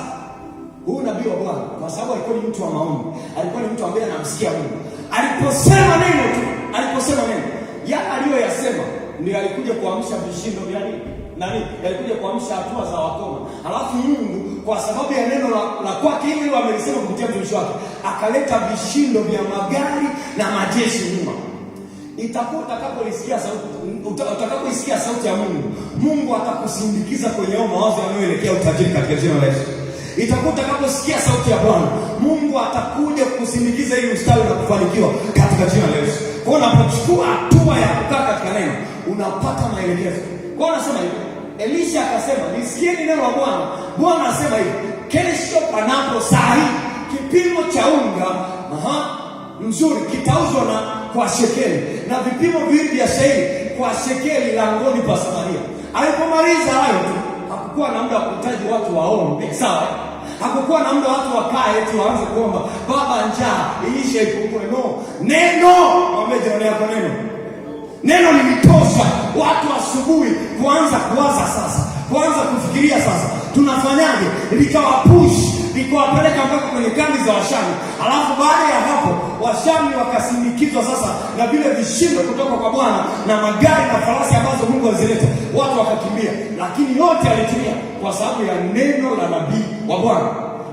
huyu nabii wa Bwana, kwa sababu alikuwa ni mtu wa maombi, alikuwa ni mtu ambaye anamsikia Mungu, aliposema neno tu, aliposema neno, yale aliyoyasema ndio alikuja kuamsha vishindo vya nini nani, alikuja kuamsha hatua za wakoma. Alafu Mungu kwa sababu ya neno la kwake hili amelisema kupitia mtumishi wake, akaleta vishindo vya magari na majeshi nyuma. Itakuwa utakapoisikia sauti ya Mungu, Mungu atakusindikiza kwenye mawazo yanayoelekea utajiri katika jina la Yesu. Itakuwa utakaposikia sauti ya Bwana, Mungu atakuja kukusindikiza ili ustawi na kufanikiwa katika jina la Yesu. Kwa unapochukua hatua ya kukaa katika neno, unapata maelekezo. Kwa unasema hivi, Elisha akasema, nisikieni neno la Bwana. Bwana anasema hivi, kesho panapo saa hii kipimo cha unga mzuri kitauzwa na kwa shekeli, na vipimo viwili vya shayiri kwa shekeli langoni pa Samaria. Alipomaliza hayo tu, hakukuwa na muda wa kuhitaji watu waombe, sawa? Hakukuwa na muda watu wakae eti waanze kuomba baba njaa iishe ipungue. No, neno mwambie jirani yako neno limetosha. Watu asubuhi kuanza kuwaza sasa, kuanza kufikiria sasa tunafanyaje, likawapush, likawapeleka mpaka kwenye kambi za Washami. Alafu baada ya hapo Washami wakasindikizwa sasa na vile vishindo kutoka kwa Bwana na magari na farasi ambazo Mungu alizileta, watu wakakimbia, lakini yote yalitimia kwa sababu ya neno la nabii wa Bwana.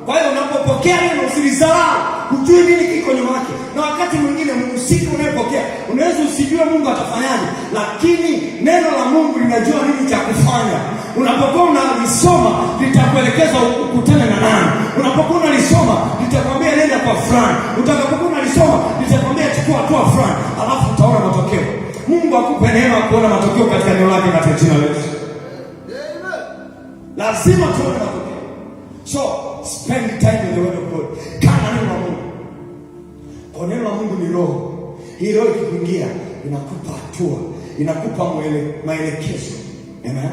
Kwa hiyo unapopokea neno usilizarau, hujui nini kiko nyuma yake. Na wakati mwingine mhusika unayepokea unaweza usijue Mungu atafanyaje, lakini neno la Mungu linajua nini cha kufanya. Unapokuwa unalisoma litakuelekeza ukutane na nani. Unapokuwa unalisoma litakwambia nenda kwa fulani. Utakapokuwa unalisoma litakwambia chukua hatua fulani, alafu utaona matokeo. Mungu akupe neema kuona matokeo katika neno lake katika jina la Yesu. Lazima tuone matokeo. So spend time in the word of God. Kana neno la Mungu. Kwa neno la Mungu ni roho. Hii roho ikikuingia inakupa hatua, inakupa maelekezo. Amen.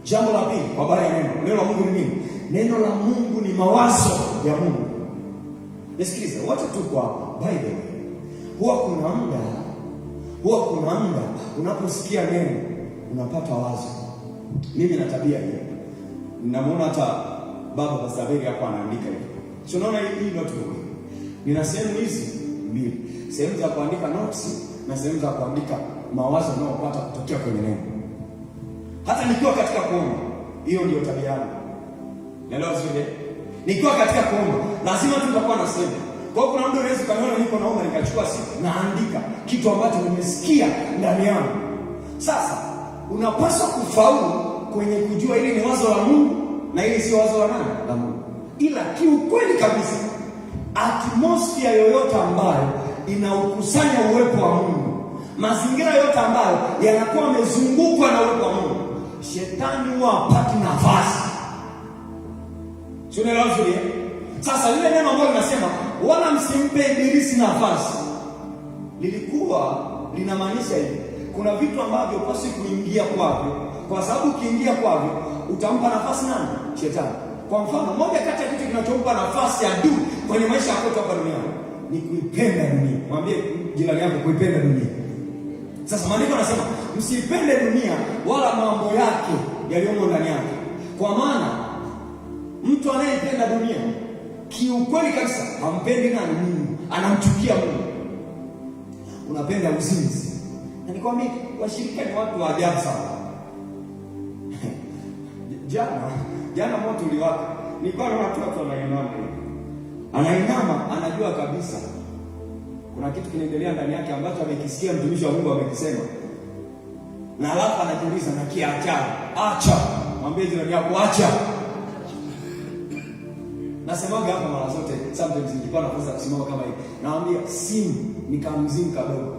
Jambo la pili kwa habari ya neno. Neno la Mungu ni nini? Neno la Mungu ni mawazo ya Mungu. Nisikilize, wote tuko hapa. By the way, huwa kuna muda unaposikia neno unapata wazo. Mimi na tabia hiyo. Ninamuona hata baba Basaberi hapa anaandika hivi. So unaona hii notebook. Nina sehemu hizi mbili. Sehemu za kuandika notes na sehemu za kuandika mawazo unayopata kutokea kwenye neno. Hata nikiwa katika kuomba, hiyo ndio tabia yangu. Naelewa vizuri. Nikiwa katika kuomba, lazima tutakuwa na sehemu. Kwa hiyo kuna mtu anaweza kaniona niko naomba nikachukua simu naandika kitu ambacho nimesikia ndani yangu. Sasa unapaswa kufaulu kwenye kujua ili ni wazo la Mungu na ili si wazo la nani? La Mungu. Ila kiukweli kabisa, atmosphere yoyote ambayo inaukusanya uwepo wa Mungu, mazingira yote ambayo yanakuwa yamezungukwa na uwepo wa Mungu, shetani huwa hapati nafasi. Tunaelewa vizuri? Sasa lile neno ambalo linasema wala msimpe ibilisi nafasi, lilikuwa linamaanisha hivi: kuna vitu ambavyo upasi kuingia kwavyo, kwa sababu ukiingia kwavyo utampa nafasi nani? Shetani. Kwa mfano, moja kati ya kitu kinachompa nafasi ya juu kwenye maisha yako hapa duniani ni kuipenda dunia. Mwambie jirani yako kuipenda dunia. Sasa maandiko yanasema msipende dunia wala mambo yake yaliyomo ndani yake. Kwa maana mtu anayependa dunia kiukweli kabisa hampendi nani? Mungu. Anamchukia Mungu. Unapenda uzinzi. Na nikwambia washirika ni watu wa ajabu sana. Jana moto uliwaka. Nilikuwa na watu wanainama. Anainama, anajua kabisa kuna kitu kinaendelea ndani yake ambacho amekisikia mtumishi wa Mungu amekisema. Na alafu anajiuliza na kiacha. Acha. Mwambie jirani yako acha. Nasemaga hapa mara zote, sometimes nikipata nafasi ya kusimama kama hivi. Naambia simu ni kama mzimu kadogo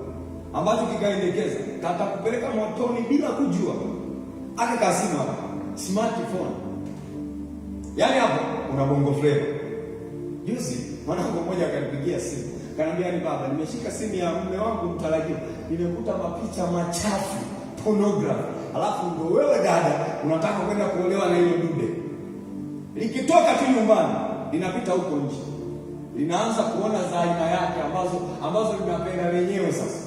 ambacho kikaendekeza katakupeleka motoni bila kujua. Aka kasimu hapa, smartphone. Yaani hapo una bongo flava. Juzi mwanangu mmoja akanipigia simu. Kaniambia ni baba, nimeshika simu ya mume wangu mtarajiwa. Nimekuta mapicha machafu, pornography. Alafu ndio wewe dada unataka kwenda kuolewa na hilo dude. Likitoka tu nyumbani, linapita huko nje. Linaanza kuona za aina yake ambazo linapenda wenyewe sasa.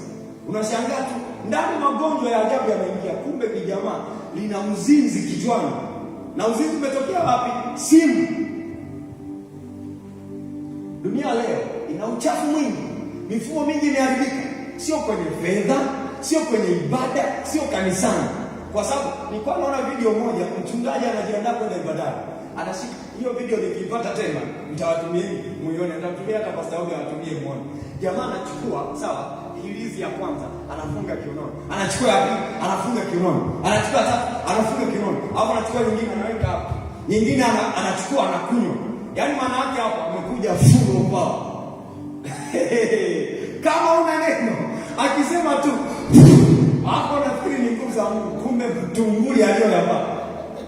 Unashangaa tu ndani magonjwa ya ajabu yameingia. Kumbe ni jamaa lina mzinzi kichwani. Na uzinzi umetokea wapi? Simu. Dunia leo ina uchafu mwingi. Mifumo mingi imeharibika. Sio kwenye fedha, sio kwenye ibada, sio kanisani. Kwa sababu nilikuwa naona video moja, mchungaji anajiandaa kwenda ibadani. Anashika hiyo video, nikipata tena nitawatumieni muione, nitatumia hata pastor wangu awatumie muone. Jamaa anachukua sawa, hilizi ya kwanza anafunga kiunoni, anachukua ya pili anafunga kiunoni, anachukua tatu anafunga kiunoni, hapo anachukua nyingine anaweka hapo, nyingine anachukua anakunywa. Yaani maana yake hapo amekuja full power. Kama una neno akisema tu hapo nafikiri ni nguvu za Mungu, kumbe mtunguli aliyoyapa.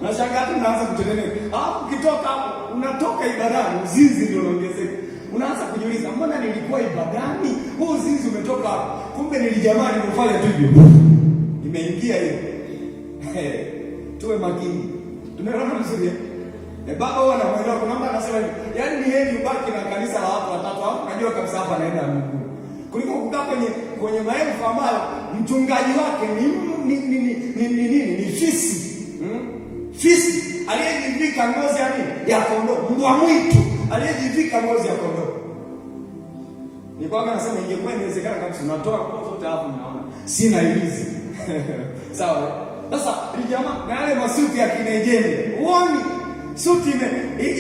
Na shangaa tu unaanza kutengeneza. Hapo ukitoka hapo unatoka ibadani, uzinzi ndio unaongezeka. Unaanza kujiuliza, mbona nilikuwa ibadani? Huu uzinzi umetoka hapo. Kumbe nilijamaa nimefanya tu hivyo. Imeingia hiyo. Tuwe makini. Tunaona vizuri. Baba wao anaelewa, kuna mtu anasema hivi. Yaani ni heri ubaki na kanisa la watu watatu hapo, unajua kabisa hapa anaenda Mungu. Kuliko kukaa kwenye maelfu ambayo mchungaji wake ni fisi. Fisi aliyejivika ngozi ya nini? Ya kondoo. Mbwa mwitu aliyejivika ngozi ya kondoo. Ni kwamba nasema ingekuwa inawezekana kabisa unatoa kwa zote hapo unaona. Sina hizi. Sawa. Sasa ni jamaa na yale masuti ya Kinejeni. Uone suti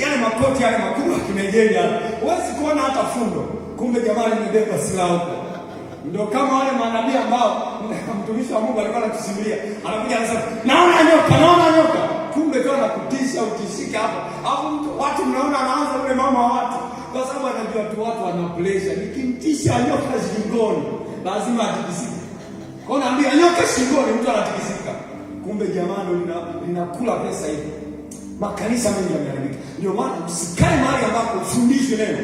yale makoti yale makubwa ya Kinejeni yale. Huwezi kuona hata fundo. Kumbe jamaa limebeba silaha huko. Ndio kama wale manabii ambao mtumishi wa Mungu alikuwa anatusimulia. Anakuja anasema, "Naona nyoka." Kumbe tu anakutisha utishika hapo. Hapo watu mnaona anaanza yule mama wa watu. Kwa sababu anajua tu watu wana pressure. Nikimtisha nyoka shingoni, lazima atikisike. Kwa hiyo naambia nyoka shingoni, mtu anatikisika. Kumbe jamaa ndio linakula pesa hivi. Makanisa mengi yameharibika. Ndio maana usikae mahali ambapo ufundishwe neno.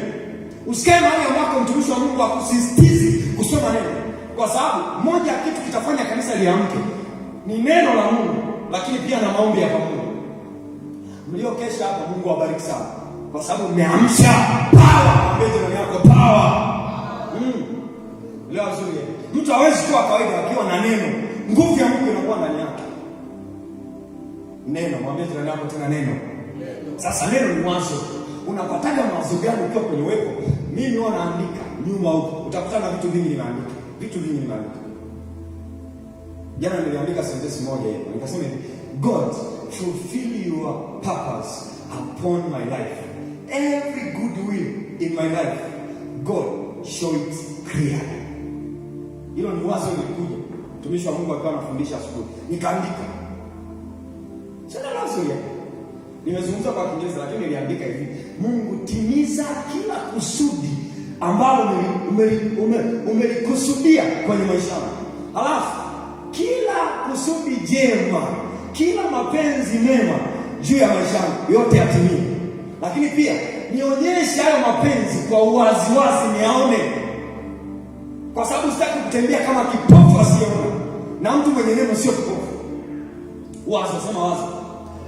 Usikae mahali ambapo mtumishi wa Mungu akusisitizi kusoma neno. Kwa sababu moja ya kitu kitafanya kanisa liamke ni neno la Mungu, lakini pia na maombi ya pamoja. Mliokesha hapa, Mungu awabariki sana. Kwa sababu mmeamsha power, mbele yako power. Leo nzuri. Mtu hawezi kuwa kawaida akiwa na neno. Nguvu ya Mungu inakuwa ndani yake. Neno, mwambie jirani yako tena neno. Sasa neno ni mwanzo. Unapataga mawazo gani ukiwa kwenye wepo? Mimi huwa naandika nyuma huko. Utakutana na vitu vingi nimeandika. Jana niliandika sentence moja hiyo. Nikasema God fulfill your purpose upon my life. Every good will in my life, God show it clearly. Hilo ni wazo lilikuja. Mtumishi wa Mungu akawa anafundisha asubuhi. Nikaandika. Sasa lazima nimezungumza kwa Kiingereza lakini niliandika hivi. Mungu timiza kila kusudi ambalo umelikusudia kwenye maisha yako. Halafu kila kusudi jema, kila mapenzi mema juu ya maisha yako yote yatimie. Lakini pia nionyeshe hayo mapenzi kwa uwazi niyaone. Kwa sababu sitaki kutembea kama kipofu asiyeona. Na mtu mwenye neno sio kipofu. Wazo, sema wazo.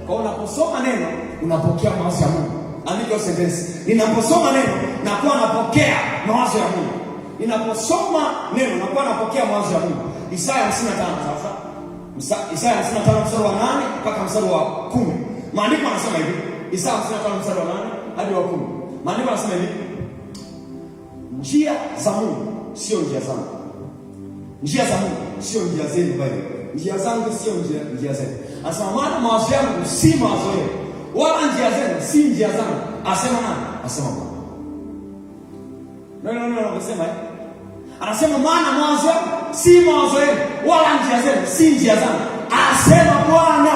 Kwa unaposoma neno unapokea mawazo ya Mungu. Andika sentensi. Ninaposoma neno nakuwa napokea mawazo ya Mungu. Ninaposoma neno nakuwa napokea mawazo ya Mungu. Isaya 55 sasa. Isaya 55 mstari wa 8 mpaka mstari wa 10. Maandiko yanasema hivi. Isaya 55 mstari wa 8 hadi wa 10. Maandiko yanasema hivi. Njia za Mungu sio njia zangu. Njia za Mungu sio njia zenu bali. Njia zangu sio njia zenu. Anasema maana mawazo yangu si mawazo yenu, wala njia zenu si njia zangu. Asema nani? Asema Bwana. Neno anasema anasema maana mawazo yangu si mawazo yenu, wala njia zenu si njia zangu. Asema Bwana.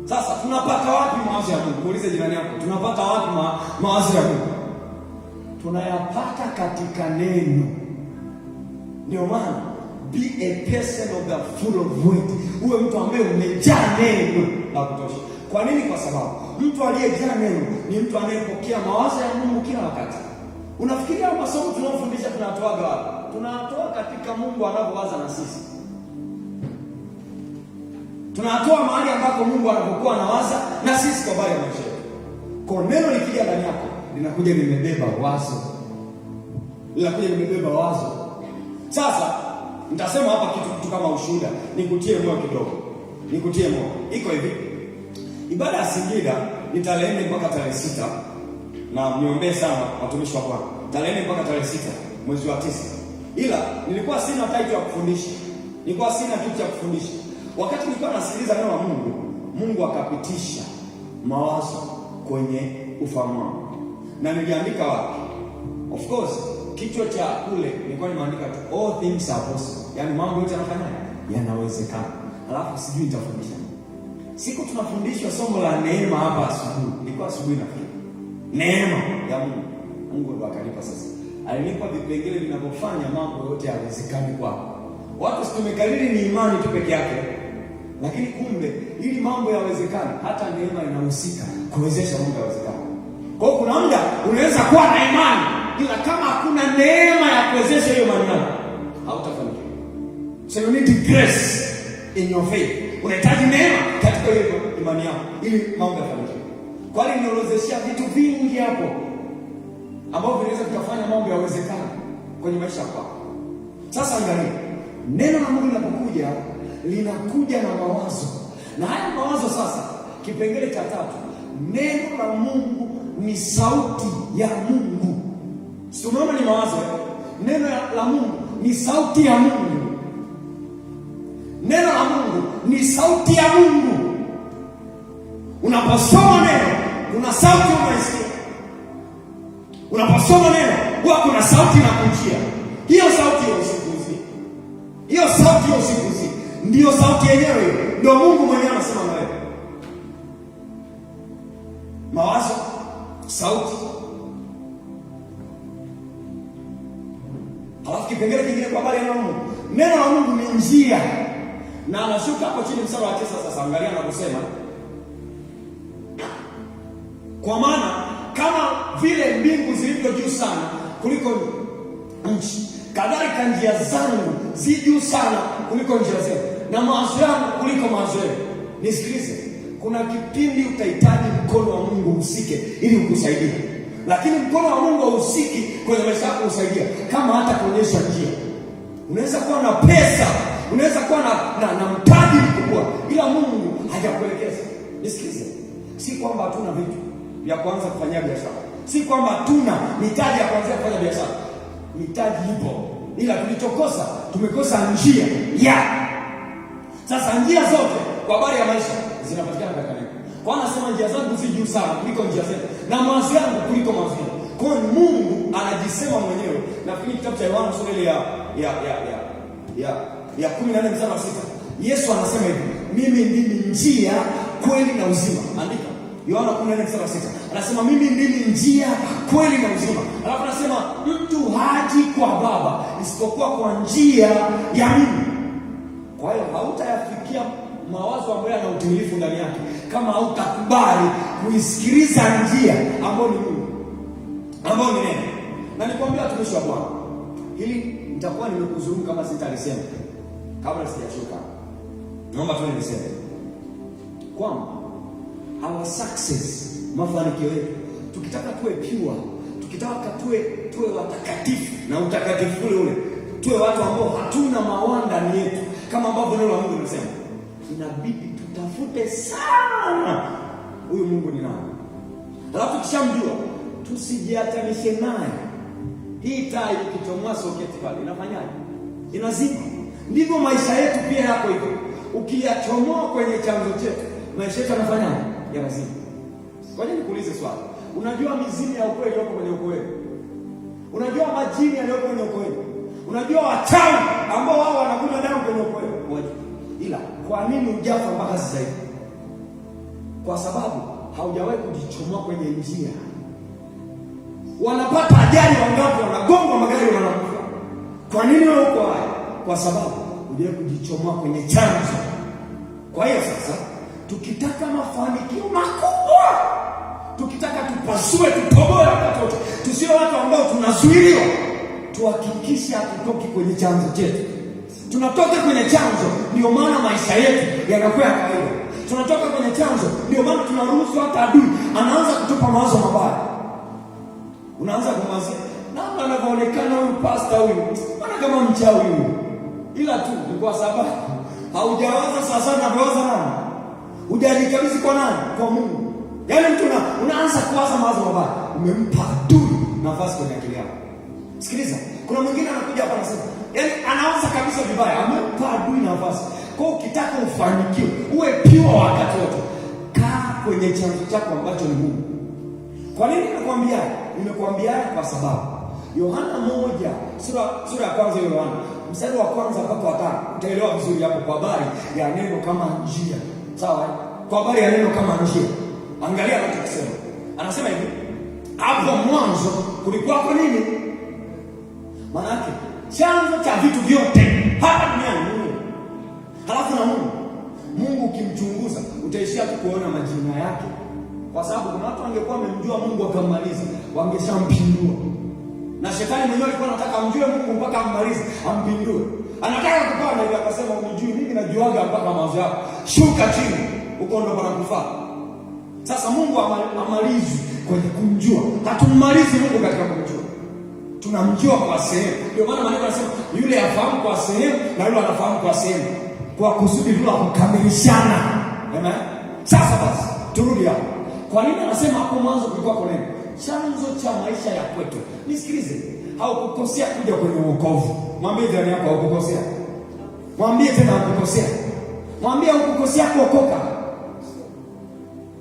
Sasa tunapata wapi mawazo ya Mungu? Muulize jirani yako, tunapata wapi mawazo ya Mungu? Tunayapata katika neno. Ndio maana be a person of the full of word. Uwe mtu ambaye umejaa neno la kutosha. Kwa nini? Kwa sababu mtu aliyejaa neno ni mtu anayepokea mawazo ya Mungu kila wakati. Unafikiria masomo tunayofundisha tunatoaga wapi? Tunatoa katika Mungu anapowaza na sisi. Tunatoa mahali ambapo Mungu anapokuwa anawaza na sisi kwa habari ya maisha yetu. Kwa neno likija ndani yako, linakuja limebeba wazo. Linakuja limebeba wazo. Sasa nitasema hapa kitu kama ushuhuda, nikutie moyo kidogo. Nikutie moyo. Iko hivi. Ibada ya Singida ni tarehe 4 mpaka tarehe 6. Na mniombee sana watumishi wa Bwana. Tarehe 4 mpaka tarehe 6 mwezi wa 9. Ila nilikuwa sina title ya kufundisha. Nilikuwa sina kitu cha kufundisha. Wakati nilikuwa nasikiliza neno la Mungu, Mungu akapitisha mawazo kwenye ufahamu. Na niliandika wapi? Of course, kichwa cha kule nilikuwa nimeandika tu all things are possible. Yaani mambo yote yanawezekana. Alafu sijui nitafundisha. Siku tunafundishwa somo la neema hapa asubuhi. Nilikuwa asubuhi nafikiri. Neema ya Mungu. Mungu ndo akanipa sasa. Alinipa vipengele vinavyofanya mambo yote yawezekane kwako. Watu tumekariri ni imani tu peke yake. Lakini kumbe ili mambo yawezekane, hata neema inahusika kuwezesha mambo yawezekane. Kwa hiyo kuna muda unaweza kuwa na imani, ila kama hakuna neema ya kuwezesha hiyo imani yako, hautafanikiwa. So you need grace in your faith. Unahitaji neema katika hiyo imani yako ili mambo yafanikiwe. Kwa hiyo niorozeshia vitu vingi hapo ambavyo vinaweza kufanya mambo yawezekane kwenye maisha yako. Sasa angalia, neno la Mungu linakuja na mawazo. Na haya mawazo sasa, kipengele cha 3, neno la Mungu ni sauti ya Mungu. Sio unaona ni mawazo. Neno la Mungu ni sauti ya Mungu. Neno la Mungu ni sauti ya Mungu. Unaposoma neno, kuna sauti unaisikia. Unaposoma neno, huwa kuna sauti inakujia. Hiyo sauti ya usikizi. Hiyo sauti ya usikizi ndio sauti yenyewe. Ndio Mungu mwenyewe anasema na wewe. Mawazo, sauti. Alafu kipengele kingine kwa habari ya Mungu. Neno la Mungu ni njia. Na anashuka hapo chini mstari wa 9 sasa, angalia anaposema. Kwa maana kama vile mbingu zilivyo juu sana kuliko nchi, kadhalika njia zangu zi juu sana kuliko njia zenu, na mawazo yangu kuliko mawazo yenu. Nisikilize, kuna kipindi utahitaji mkono wa Mungu usike ili ukusaidie. Lakini mkono wa Mungu hausiki kwenye maisha yako usaidia kama hata kuonyesha njia. Unaweza kuwa na pesa, unaweza kuwa na mtaji mkubwa, ila Mungu hajakuelekeza. Nisikilize, si kwamba hatuna vitu vya kuanza kufanya biashara. Si kwamba hatuna mitaji ya kuanza kufanya biashara. Mitaji ipo, ila tulichokosa, tumekosa njia ya. Sasa njia zote kwa habari ya maisha zinapatikana katika neno. Kwa anasema njia zangu zi juu sana kuliko njia zenu, na mawazo yangu kuliko mawazo yenu. Kwa hiyo Mungu anajisema mwenyewe. Nafikiri kitabu cha Yohana sura ile ya 14 mstari wa 6. Yesu anasema hivi, mimi ndimi njia, kweli na uzima. Andika Yohana 14 mstari wa 6. Anasema mimi ndimi njia, kweli na uzima. Alafu anasema mtu haji kwa Baba isipokuwa kwa njia ya mimi. Kwa hiyo hautayafikia mawazo ambayo yana utimilifu ndani yake kama hautakubali kuisikiliza njia ambayo ni Mungu, ambayo ni neno. Na nikwambia watumishi wa Bwana, hili nitakuwa nimekuzungumza kama sitalisema kabla sijashuka. Naomba tu niseme kwamba our success, mafanikio yetu, tukitaka tuwe pure, tukitaka tuwe watakatifu na utakatifu ule tuwe watu ambao hatuna mawaa ndani yetu, kama ambavyo neno la Mungu linasema, inabidi tutafute sana huyu Mungu ni nani. Alafu kishamjua, tusijiatanishe naye. Hii taa ikichomoa soketi pale inafanyaje? Inazima. Ndivyo maisha yetu pia yako hivyo. Ukiyachomoa kwenye chanzo chetu, maisha yetu yanafanyaje? Yanazima. Kwa nini nikuulize swali? Unajua mizimu ya ukweli yako kwenye ukweli? Unajua majini yaliyoko kwenye ukweli? Unajua wachawi ambao wao wanakunywa damu kwenye ukweli? Ila kwa nini hujafa mpaka sasa hivi? Kwa sababu haujawahi kujichomoa kwenye njia. Wanapata ajali wangapi, wanagongwa magari wanakufa. Kwa nini wewe uko hai? Kwa sababu hujawahi kujichomoa kwenye chanzo. Kwa hiyo sasa, tukitaka mafanikio makubwa, tukitaka tupasue, tutoboe wakati wote, tusio watu ambao tunazuiliwa, tuhakikishe hatutoki kwenye chanzo chetu. Tunatoka kwenye chanzo, ndio maana maisha yetu yanakuwa ya kawaida. Tunatoka kwenye chanzo, ndio maana tunaruhusu hata adui anaanza kutupa mawazo mabaya. Unaanza kumwazia namna anavyoonekana huyu pastor huyu, maana kama mchawi huyu, ila tu ni kwa sababu haujawaza sasa na kuwaza nani, hujajikabidhi kwa nani? Kwa Mungu. Yaani mtu unaanza kuwaza mawazo mabaya, umempa adui nafasi kwenye akili yako. Sikiliza, kuna mwingine anakuja hapa anasema, yaani anaanza kabisa vibaya, amempa adui nafasi. Kwa ukitaka ufanikiwe, uwe pure wakati wote, kaa kwenye chanzo chako ambacho ni Mungu. Kwa nini nakwambia? Nimekuambia kwa sababu Yohana 1 sura ya kwanza, Yohana mstari wa kwanza mpaka wa 5, utaelewa vizuri hapo kwa habari ya neno kama njia. Sawa? Kwa habari ya neno kama njia. Angalia anachosema. Anasema hivi, hapo mwanzo kulikuwa nini? Maana yake chanzo cha vitu vyote hapa duniani Mungu. Halafu na Mungu ukimchunguza utaishia kuona majina yake. Kwa sababu kuna watu wangekuwa wamemjua Mungu akamaliza, wangeshampindua. Na shetani mwenyewe alikuwa anataka amjue Mungu mpaka ammalize, ampindue. Anataka kupanda ili akasema unijui mimi najuaga mpaka mawazo yako. Shuka chini, uko ndo panakufaa. Sasa Mungu amalizi kwenye kumjua. Hatummalizi Mungu katika kumjua. Tunamjua kwa sehemu. Ndio maana maneno yanasema yule afahamu kwa sehemu na yule anafahamu kwa sehemu. Kwa kusudi la kukamilishana. Amen. Sasa basi turudi hapo. Kwa nini anasema hapo mwanzo kulikuwa kuna neno? Chanzo cha maisha ya kwetu. Nisikilize, haukukosea kuja kwenye wokovu. Mwambie jirani yako haukukosea. Mwambie tena haukukosea. Mwambie haukukosea kuokoka.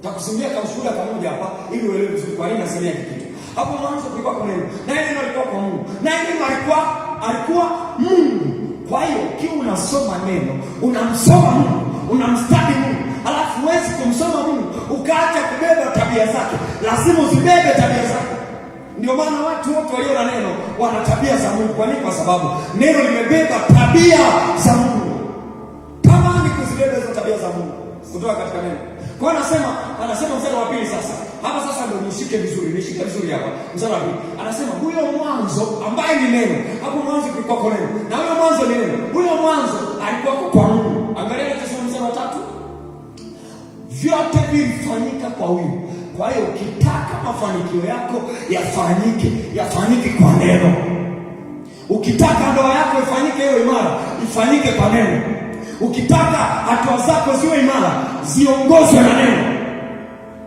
Takusimulia kama ushuhuda pamoja hapa ili uelewe vizuri kwa nini nasema hiki kitu. Hapo mwanzo kulikuwa kuna neno. Na neno lilikuwa kwa Mungu. Na neno alikuwa Mungu. Kwa hiyo ukiwa unasoma neno, unamsoma Mungu, unamstadi Mungu. Alafu huwezi kumsoma Mungu ukaacha kubeba tabia zake. Lazima uzibebe tabia zake. Ndio maana watu wote walio na neno wana tabia za Mungu. Kwa nini? Kwa sababu neno limebeba tabia za Mungu. Tamani kuzibeba hizo tabia za Mungu kutoka katika neno. Kwa hiyo anasema mstari wa pili sasa. Hapa sasa ndio nishike vizuri hapa. Mstari wa pili. Anasema huyo mwanzo ambaye ni neno. Hapo mwanzo kulikuwa kwa neno. Na huyo mwanzo ni neno. Huyo mwanzo alikuwa kwa Mungu. Angalia anasema mstari wa 3. Vyote vilifanyika kwa huyu. Kwa hiyo ukitaka mafanikio yako yafanyike kwa neno. Ukitaka ndoa yako ifanyike iwe imara, ifanyike kwa neno. Ukitaka hatua zako ziwe imara, ziongozwe na neno.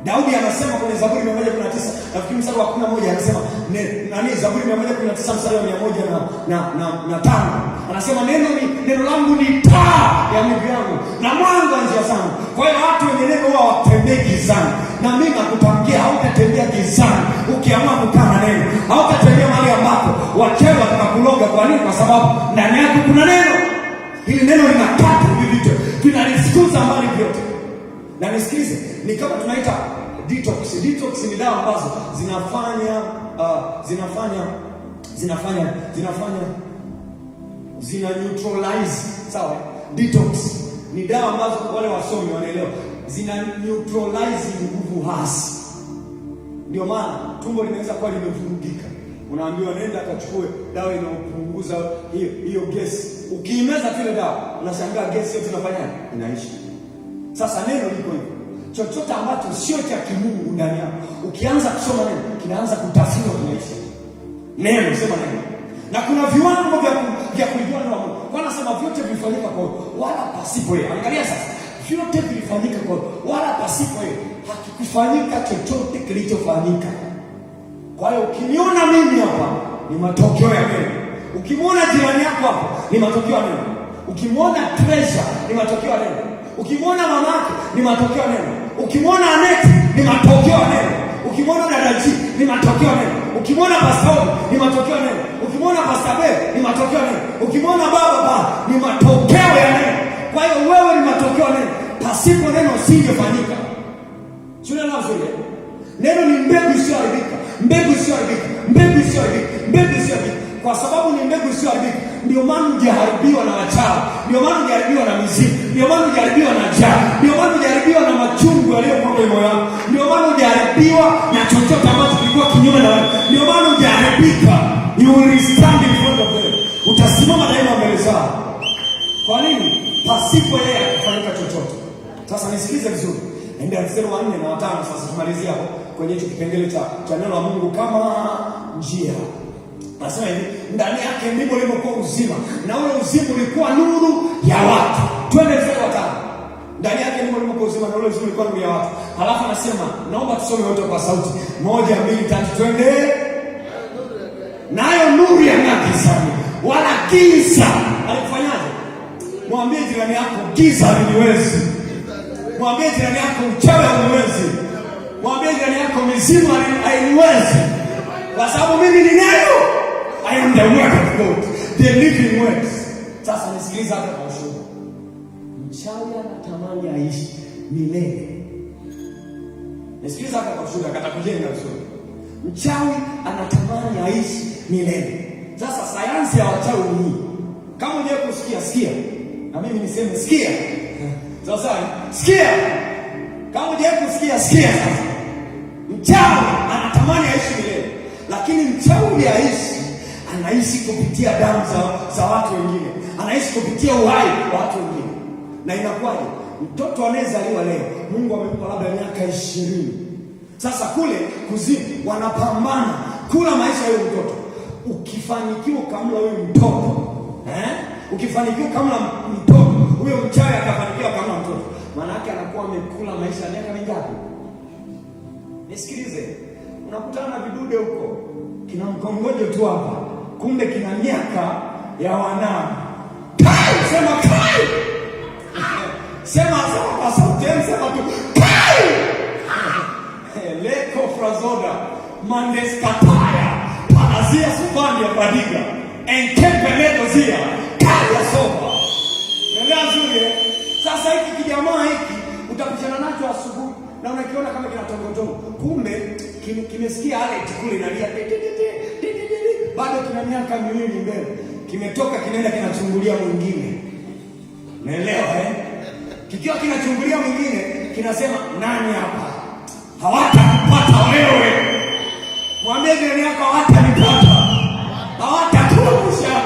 Daudi anasema kwenye Zaburi 119, nafikiri mstari wa 11 anasema Zaburi 119 mstari wa 105. Anasema neno langu ni taa ya miguu yangu na mwanga wa njia zangu. Kwa hiyo watu wenye neno huwa watembee gizani. Na mimi nakupangia hautatembea gizani ukiamua kukaa na neno. Hautatembea mahali ambapo wachawi watakuloga. Kwa nini? Kwa sababu ndani yako kuna neno. Hili neno linakata vitu, vinalifukuza mbali vyote. Na nisikilize, ni kama tunaita detox. Detox ni dawa ambazo zina neutralize. Sawa? Detox ni dawa ambazo wale wasomi wanaelewa. Zina neutralize nguvu hasi. Ndio maana tumbo linaweza kuwa limevurugika. Unaambiwa nenda akachukue dawa inayopunguza hiyo gesi. Ukiimeza ile dawa, unashangaa gesi yote inafanya inaisha. Sasa neno liko hivyo. chochote ambacho sio cha kimungu ndani yako, ukianza kusoma neno kinaanza kutafsiriwa kimaisha. Neno, sema neno. Na kuna viwango vya kulijua neno la Mungu. Kwa nasema vyote vilifanyika kwa wala pasipo yeye. Angalia sasa, vyote vilifanyika kwa wala pasipo yeye. Hakikufanyika chochote kilichofanyika. Kwa hiyo ukiniona mimi hapa ni matokeo ya neno. Ukimwona jirani yako hapa ni matokeo ya neno. Ukimwona Treasure ni matokeo ya neno. Ukimwona mamake ni matokeo ya neno. Ukimwona Aneti ni matokeo ya neno. Ukimwona Dadaji ni matokeo ya neno. Ukimwona Pastor ni matokeo ya neno. Ukimwona Pastor Bell ni matokeo ya neno. Ukimwona baba ni matokeo ya neno. Kwa hiyo wewe ni matokeo ya neno. Pasipo neno usingefanyika. Sio neno zuri. Neno ni mbegu isiyoharibika. Mbegu isiyoharibika. Mbegu isiyoharibika. Mbegu isiyoharibika. Kwa sababu ni mbegu isiyoharibika, ndio maana hujaharibiwa na wachawi, ndio maana hujaharibiwa na mizimu, ndio maana hujaharibiwa na njaa, ndio maana hujaharibiwa na machungu yaliyokuwa kwenye moyo wako, ndio maana hujaharibiwa na chochote ambacho kilikuwa kinyume na wewe, ndio maana hujaharibika. You will stand in front of them, utasimama daima mbele zao. Kwa nini? Pasipo yeye kufanyika chochote. Sasa nisikilize vizuri, ndio mstari wa 4 na 5. Sasa tumalizia hapo kwenye hicho kipengele cha neno la Mungu kama njia. Nasema hivi, ndani yake ndipo ulimokuwa uzima, na ule uzima ulikuwa nuru ya watu. Twende mstari wa 5. Ndani yake ndipo ulimokuwa uzima, na ule uzima ulikuwa nuru ya watu. Halafu anasema, naomba tusome wote kwa sauti. 1, 2, 3, twende. Nayo nuru yang'aa gizani, wala giza alikufanyaje? Mwambie jirani yako, giza haliniwezi. Mwambie jirani yako, uchawi hauwezi. Mwambie jirani yako, mizimu hainiwezi. Kwa sababu mimi ni neno. I am the word of God, the living words. Sasa nisikiliza hapa kwa ushuhuda. Mchawi anatamani aishi milele. Nisikiliza hapa kwa ushuhuda, katakujenga ushuhuda. Mchawi anatamani aishi milele. Sasa sayansi ya wachawi ni hii. Kama unataka kusikia, sikia. Na mimi niseme sikia. Sasa sikia. Kama unataka kusikia, sikia sasa. Mchawi anatamani aishi milele. Lakini mchawi aishi, anaishi kupitia damu za watu wengine, anaishi kupitia uhai wa watu wengine. Na inakuwaje? Mtoto anayezaliwa leo, Mungu amempa labda miaka 20. Sasa kule kuzimu wanapambana kula maisha ya mtoto. Ukifanikiwa kamla huyo mtoto, ukifanikiwa kamla mtoto, huyo mchawi akafanikiwa kamla mtoto, maana yake anakuwa amekula maisha ya miaka mingapi? Nisikilize. Unakutana na vidude huko, kina mkongojo tu hapa, kumbe kina miaka ya wanao. Kai, sema kai. Sema kwa sauti, sema tu kai. Leko frazoda, mandeskataya, panazia sufani ya badiga, enkepeleto zia, kai ya sofa. Nelewa zuri. Sasa hiki kijamaa hiki, utapishana nacho asubuhi, na unakiona kama kina tongotongo. Kumbe kimesikia alert kule inalia bado kina miaka 2 mbele, kimetoka kinaenda kinachungulia mwingine. Unaelewa kikiwa kinachungulia mwingine kinasema nani hapa? Hawatakupata wewe. Mwambie jirani yako, hawatanipata. Hawatakuangusha.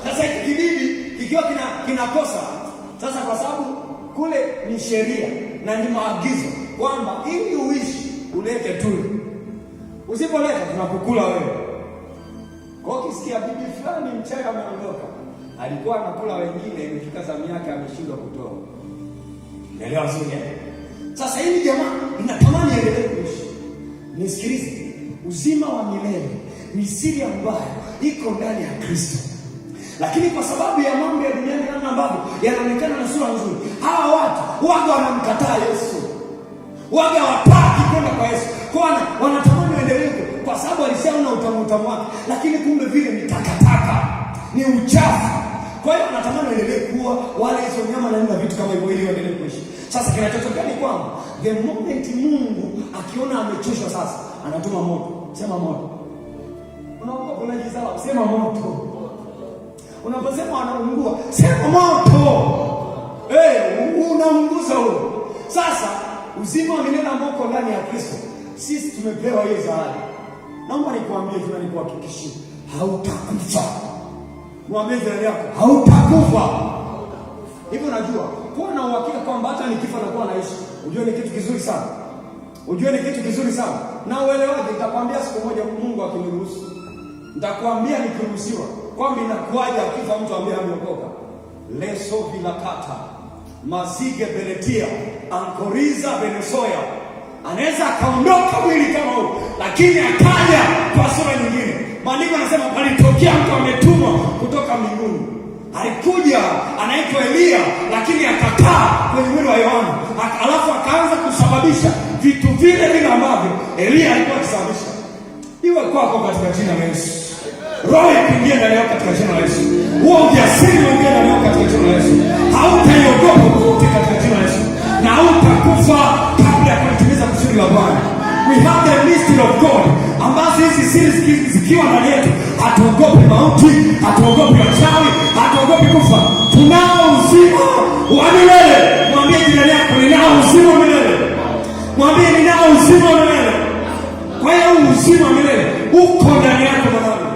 Sasa hiki kibibi kikiwa kinakosa. Sasa kwa sababu kule ni sheria na ni maagizo kwamba ili uishi ulete tu. Usipoleta tunakukula wewe. Kwa ukisikia bibi fulani mchawi ameondoka, alikuwa anakula wengine, imefika zamu yake ameshindwa kutoa. Elewa vizuri. Sasa hili jamaa ninatamani endelee kuishi. Nisikilize, uzima wa milele ni siri ambayo iko ndani ya Kristo. Lakini kwa sababu ya mambo ya duniani namna ambavyo yanaonekana na sura nzuri, hawa watu waga wanamkataa Yesu. Waga hawataki kwenda kwa Yesu. Kwa wanatamani waendelee kwa sababu alishaona utamu wake, lakini kumbe vile ni takataka, ni uchafu. Kwa hiyo wanatamani waendelee kuwa wale hizo nyama na vitu kama hivyo ili waendelee kuishi. Sasa kinachotokea ni kwamba the moment Mungu akiona amechoshwa sasa, anatuma moto. Sema moto. Unaomba unajizao, sema moto. Unaposema anaungua, sema moto. Unaunguza huo. Sasa uzima wa milele ambao uko ndani ya Kristo, sisi tumepewa hiyo zawadi. Naomba nikuambie, nikuhakikishie, hautakufa. Mwambie jirani yako, hautakufa. Hivyo unajua, kuwa na uhakika kwamba hata nikifa nakuwa naishi. Ujue ni kitu kizuri sana. Ujue ni kitu kizuri sana. Na uelewaje? Nitakwambia siku moja Mungu akiniruhusu. Nitakwambia nikiruhusiwa kwamba inakuaje akifa mtu ambaye ameokoka. Leso bila kata. Mazige beletia, ankoriza Venezuela. Anaweza akaondoka mwili kama huu, lakini akaja kwa sura nyingine. Maandiko yanasema palitokea mtu ametumwa kutoka mbinguni. Alikuja anaitwa Elia, lakini akakaa kwenye mwili wa Yohana. Alafu akaanza kusababisha vitu vile vile ambavyo Elia alikuwa akisababisha. Iwe kwako katika jina la Yesu. Roho ipingie ndani yako katika jina la Yesu. Huo ujasiri uingie ndani yako katika jina la Yesu. Hautaiogopa mauti katika jina la Yesu. Na hautakufa kabla ya kutimiza kusudi la Bwana. We have the mystery of God. Ambazo hizi siri zikiwa ndani yetu, hatuogopi mauti, hatuogopi wachawi, hatuogopi kufa. Tunao uzima wa milele. Mwambie jirani yako, ninao uzima wa milele. Mwambie ninao uzima wa milele. Kwa hiyo uzima wa milele uko ndani yako mwanangu.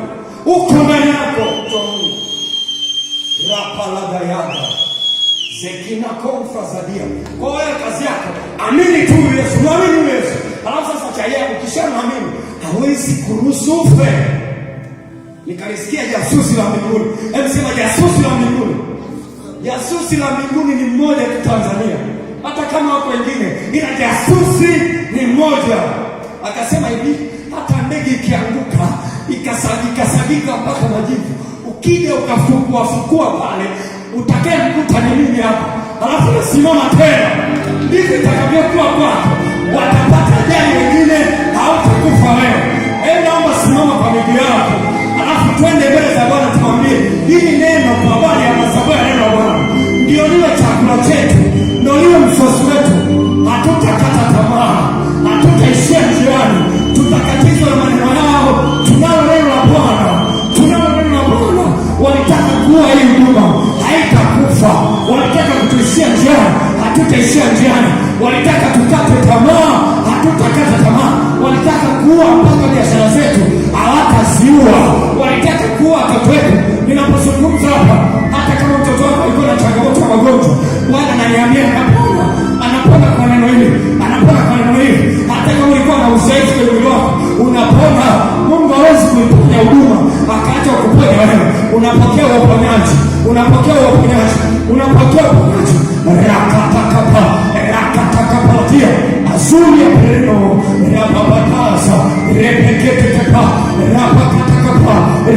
Uko ndani yako mtu wa Mungu. Rapalagayada. Zekina konfrazadia. Kwa hiyo kazi yako, amini tu Yesu, mwamini Yesu. Alafu sasa cha yeye ukishamwamini, hawezi kuruhusu ufe. Nikalisikia jasusi la mbinguni. Hebu sema jasusi la mbinguni. Jasusi la mbinguni ni mmoja tu Tanzania. Hata kama wako wengine, ila jasusi ni mmoja. Akasema hivi, hata ndege ikianguka, ikasagika mpaka majivu, ukija ukafukua pale, utakaye mkuta ni mimi hapa. Alafu nasimama tena. Ndivyo itakavyokuwa kwako. Watapata ajali wengine, hautakufa wewe. Naomba simama kwa miguu yako. Alafu twende mbele za Bwana tumwambie, hili neno kwa habari ya madhabahu ya neno la Bwana ndio liwe chakula chetu, ndio liwe msosi wetu. Hatutakata tamaa, hatutaishia njiani, tutakatizwa na maneno yao. Tunalo neno la Bwana, tunalo neno la Bwana. Walitaka kuwa hii huduma haitakufa, walitaka kutuishia njiani, hatutaishia njiani. Walitaka tukate tamaa, hatutakata tamaa. Walitaka kuua mpaka biashara zetu, hawataziua. Walitaka kuua watoto wetu. Ninapozungumza hapa, hata kama mtoto wako alikuwa na changamoto ya magonjwa, Bwana ananiambia anapona. Anapona kwa neno hili, anapona kwa neno hili. Hata kama ulikuwa na udhaifu kwenye mwili wako, unapona. Mungu hawezi kuiponya huduma akaacha kuponya wewe. Unapokea uponyaji, unapokea uponyaji, unapokea uponyaji. Rakatakapa, rakatakapalatia, azuri ya pereno, rapapatasa, repeketekapa, rapakatakapa,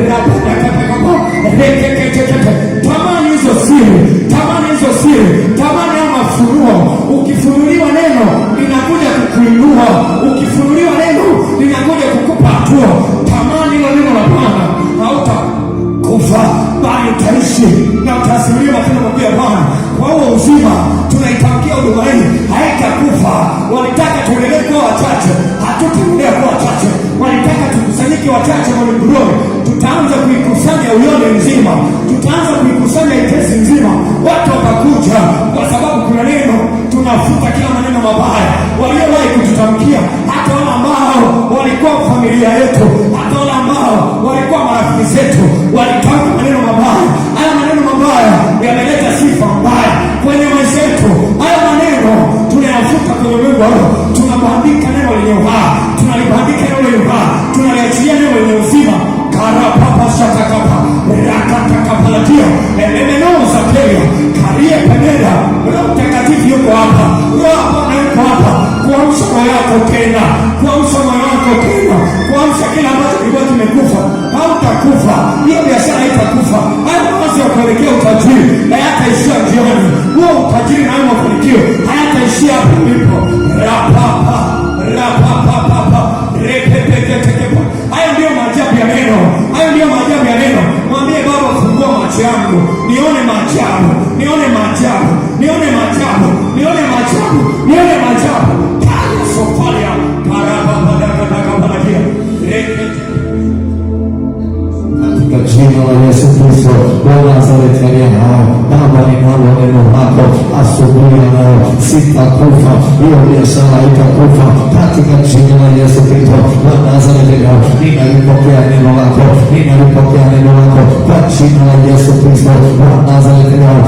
rapakatakapa, rekeketekapa. Tamani hizo siri, tamani hizo siri, tamani ya mafunuo. Ukifunuliwa neno, linakuja kukuinua. Ukifunuliwa neno, linakuja kukupa hatua. Tamani hilo neno la Bwana, hautakufa bali utaishi na utasimulia matendo makuu ya Bwana. Kwa huo uzima tunaitamkia huduma hii haitakufa. Walitaka tuendelee kuwa wachache, hatutaendelea kuwa wachache. Walitaka tukusanyike wachache Morogoro, tutaanza kuikusanya Uyole nzima, tutaanza kuikusanya Itesi nzima. Watu watakuja kwa sababu kuna neno. Tunafuta kila maneno mabaya waliowahi kututamkia, hata wale ambao walikuwa familia yetu, hata wale ambao walikuwa marafiki zetu, walitamka maneno mabaya. Haya maneno mabaya yameleta sifa mbaya kwenye maisha yetu. Haya maneno tunayafuta kwenye Mungu wa roho. Tunabandika neno lenye uhai, tunalibandika neno lenye uhai, tunaliachilia neno lenye uzima. Karapapa shatakapa, rakatakapalatia, elemenoza kelia, karie peneda. Roho Mtakatifu yuko hapa, Roho Bwana yuko hapa kuamsha moyo wako tena, kuamsha moyo wako tena, kuamsha kila ambacho kilikuwa kimekufa. Hautakufa, hiyo biashara haitakufa. Haya mawazo ya kuelekea utajiri hayataishia njiani. Huo utajiri na hayo mafanikio hayataishia hapo ulipo. Rapapa, rapapapapa, repepeketekepa. Hayo ndio maajabu ya neno, hayo ndio maajabu ya neno. Mwambie Baba, fungua macho yangu nione maajabu, nione maajabu, nione maajabu, nione maajabu, nione maajabu. Kaya sofalia, parapapadagadagapaladia, repete. Katika jina la Yesu Kristo wa Nazareti aliye hai, Baba, ninalo neno lako asubuhi ya leo. Sitakufa, hiyo biashara haitakufa. Katika jina la Yesu Kristo wa Nazareti leo, ninalipokea neno lako, ninalipokea neno lako kwa jina la Yesu Kristo wa Nazareti leo.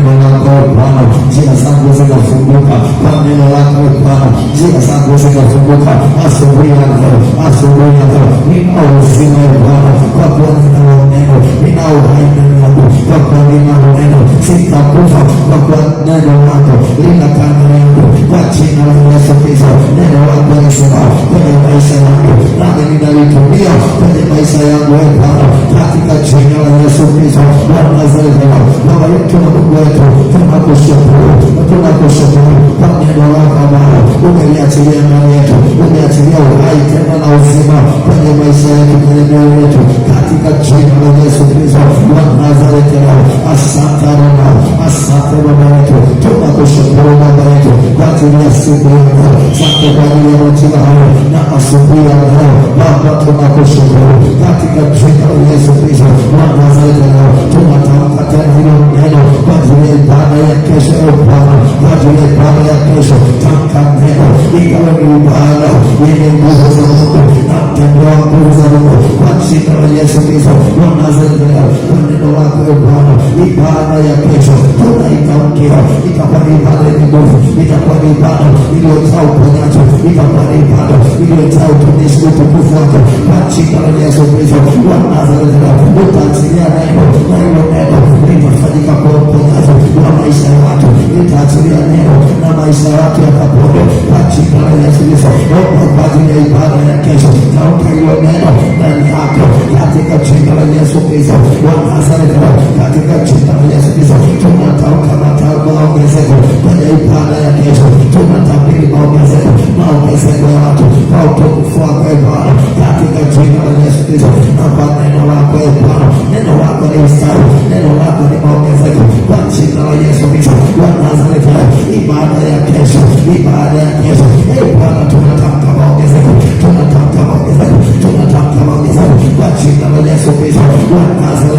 neno lako Bwana, njia zangu zinafunguka kwa neno lako Bwana, njia zangu zinafunguka asubuhi ya leo, asubuhi ya leo. Ninao uzima Bwana, kwa kuwa ninao neno, ninao uhai ndani yangu, kwa kuwa ninao neno. Sitakufa kwa kuwa neno lako linakaa ndani yangu, kwa jina la Yesu Kristo. Neno lako lisema kwenye maisha yangu, nami ninalitumia kwenye maisha yangu Bwana, katika jina la Yesu Kristo wa Nazareti. Baba yetu na Mungu wetu, tunakushukuru, tunakushukuru kwa neno lako ambalo umeliachilia ndani yetu, umeliachilia uhai tena na uzima kwenye maisha yetu, kwenye mioyo yetu, katika jina la Yesu Kristo wa Nazareti. Asante Baba, asante Baba yetu, tunakushukuru Baba yetu kwa ajili ya siku ya leo, asante kwa ajili ya majira hayo na asubuhi ya leo Baba, tunakushukuru katika jina la Yesu Kristo wa Nazareti. Tunatamka tena hilo neno kwa ajili ya ibada ya kesho Bwana, kwa ajili ya ibada ya kesho. Tamka neno ikawa ni ibada yenye nguvu za Mungu na mtendo wa nguvu za Mungu kwa jina la Yesu Kristo wa Nazareti. Kwa neno lako Bwana, ibada ya kesho tunaitamkia itakuwa ni ibada yenye nguvu, itakuwa ni ibada iliyojaa uponyaji, itakuwa ni ibada iliyojaa utumishi, utukufu wako kwa jina la Yesu Kristo wa Nazareti. Utaachilia neno na hilo neno litafanyika kwa uponyaji wa maisha ya watu, litaachilia neno na maisha ya watu yakapone kwa jina la Yesu Kristo. Kwa ajili ya ibada ya kesho, tamka hilo neno ndani yako katika jina la Yesu Kristo wa Nazareti. Katika jina la Yesu Kristo tunatamka maongezeko kwenye ibada ya kesho, tunatabiri maongezeko ya watu kwa utukufu wako Bwana, katika jina la Yesu Kristo. Na kwa neno lako Bwana, neno lako ni ustawi, neno lako ni maongezeko kwa jina la Yesu Kristo wa Nazareti. Ibada ya kesho, ibada ya kesho Bwana, tunatamka maongezeko, tunatamka maongezeko, tunatamka maongezeko kwa jina la Yesu Kristo wa Nazareti.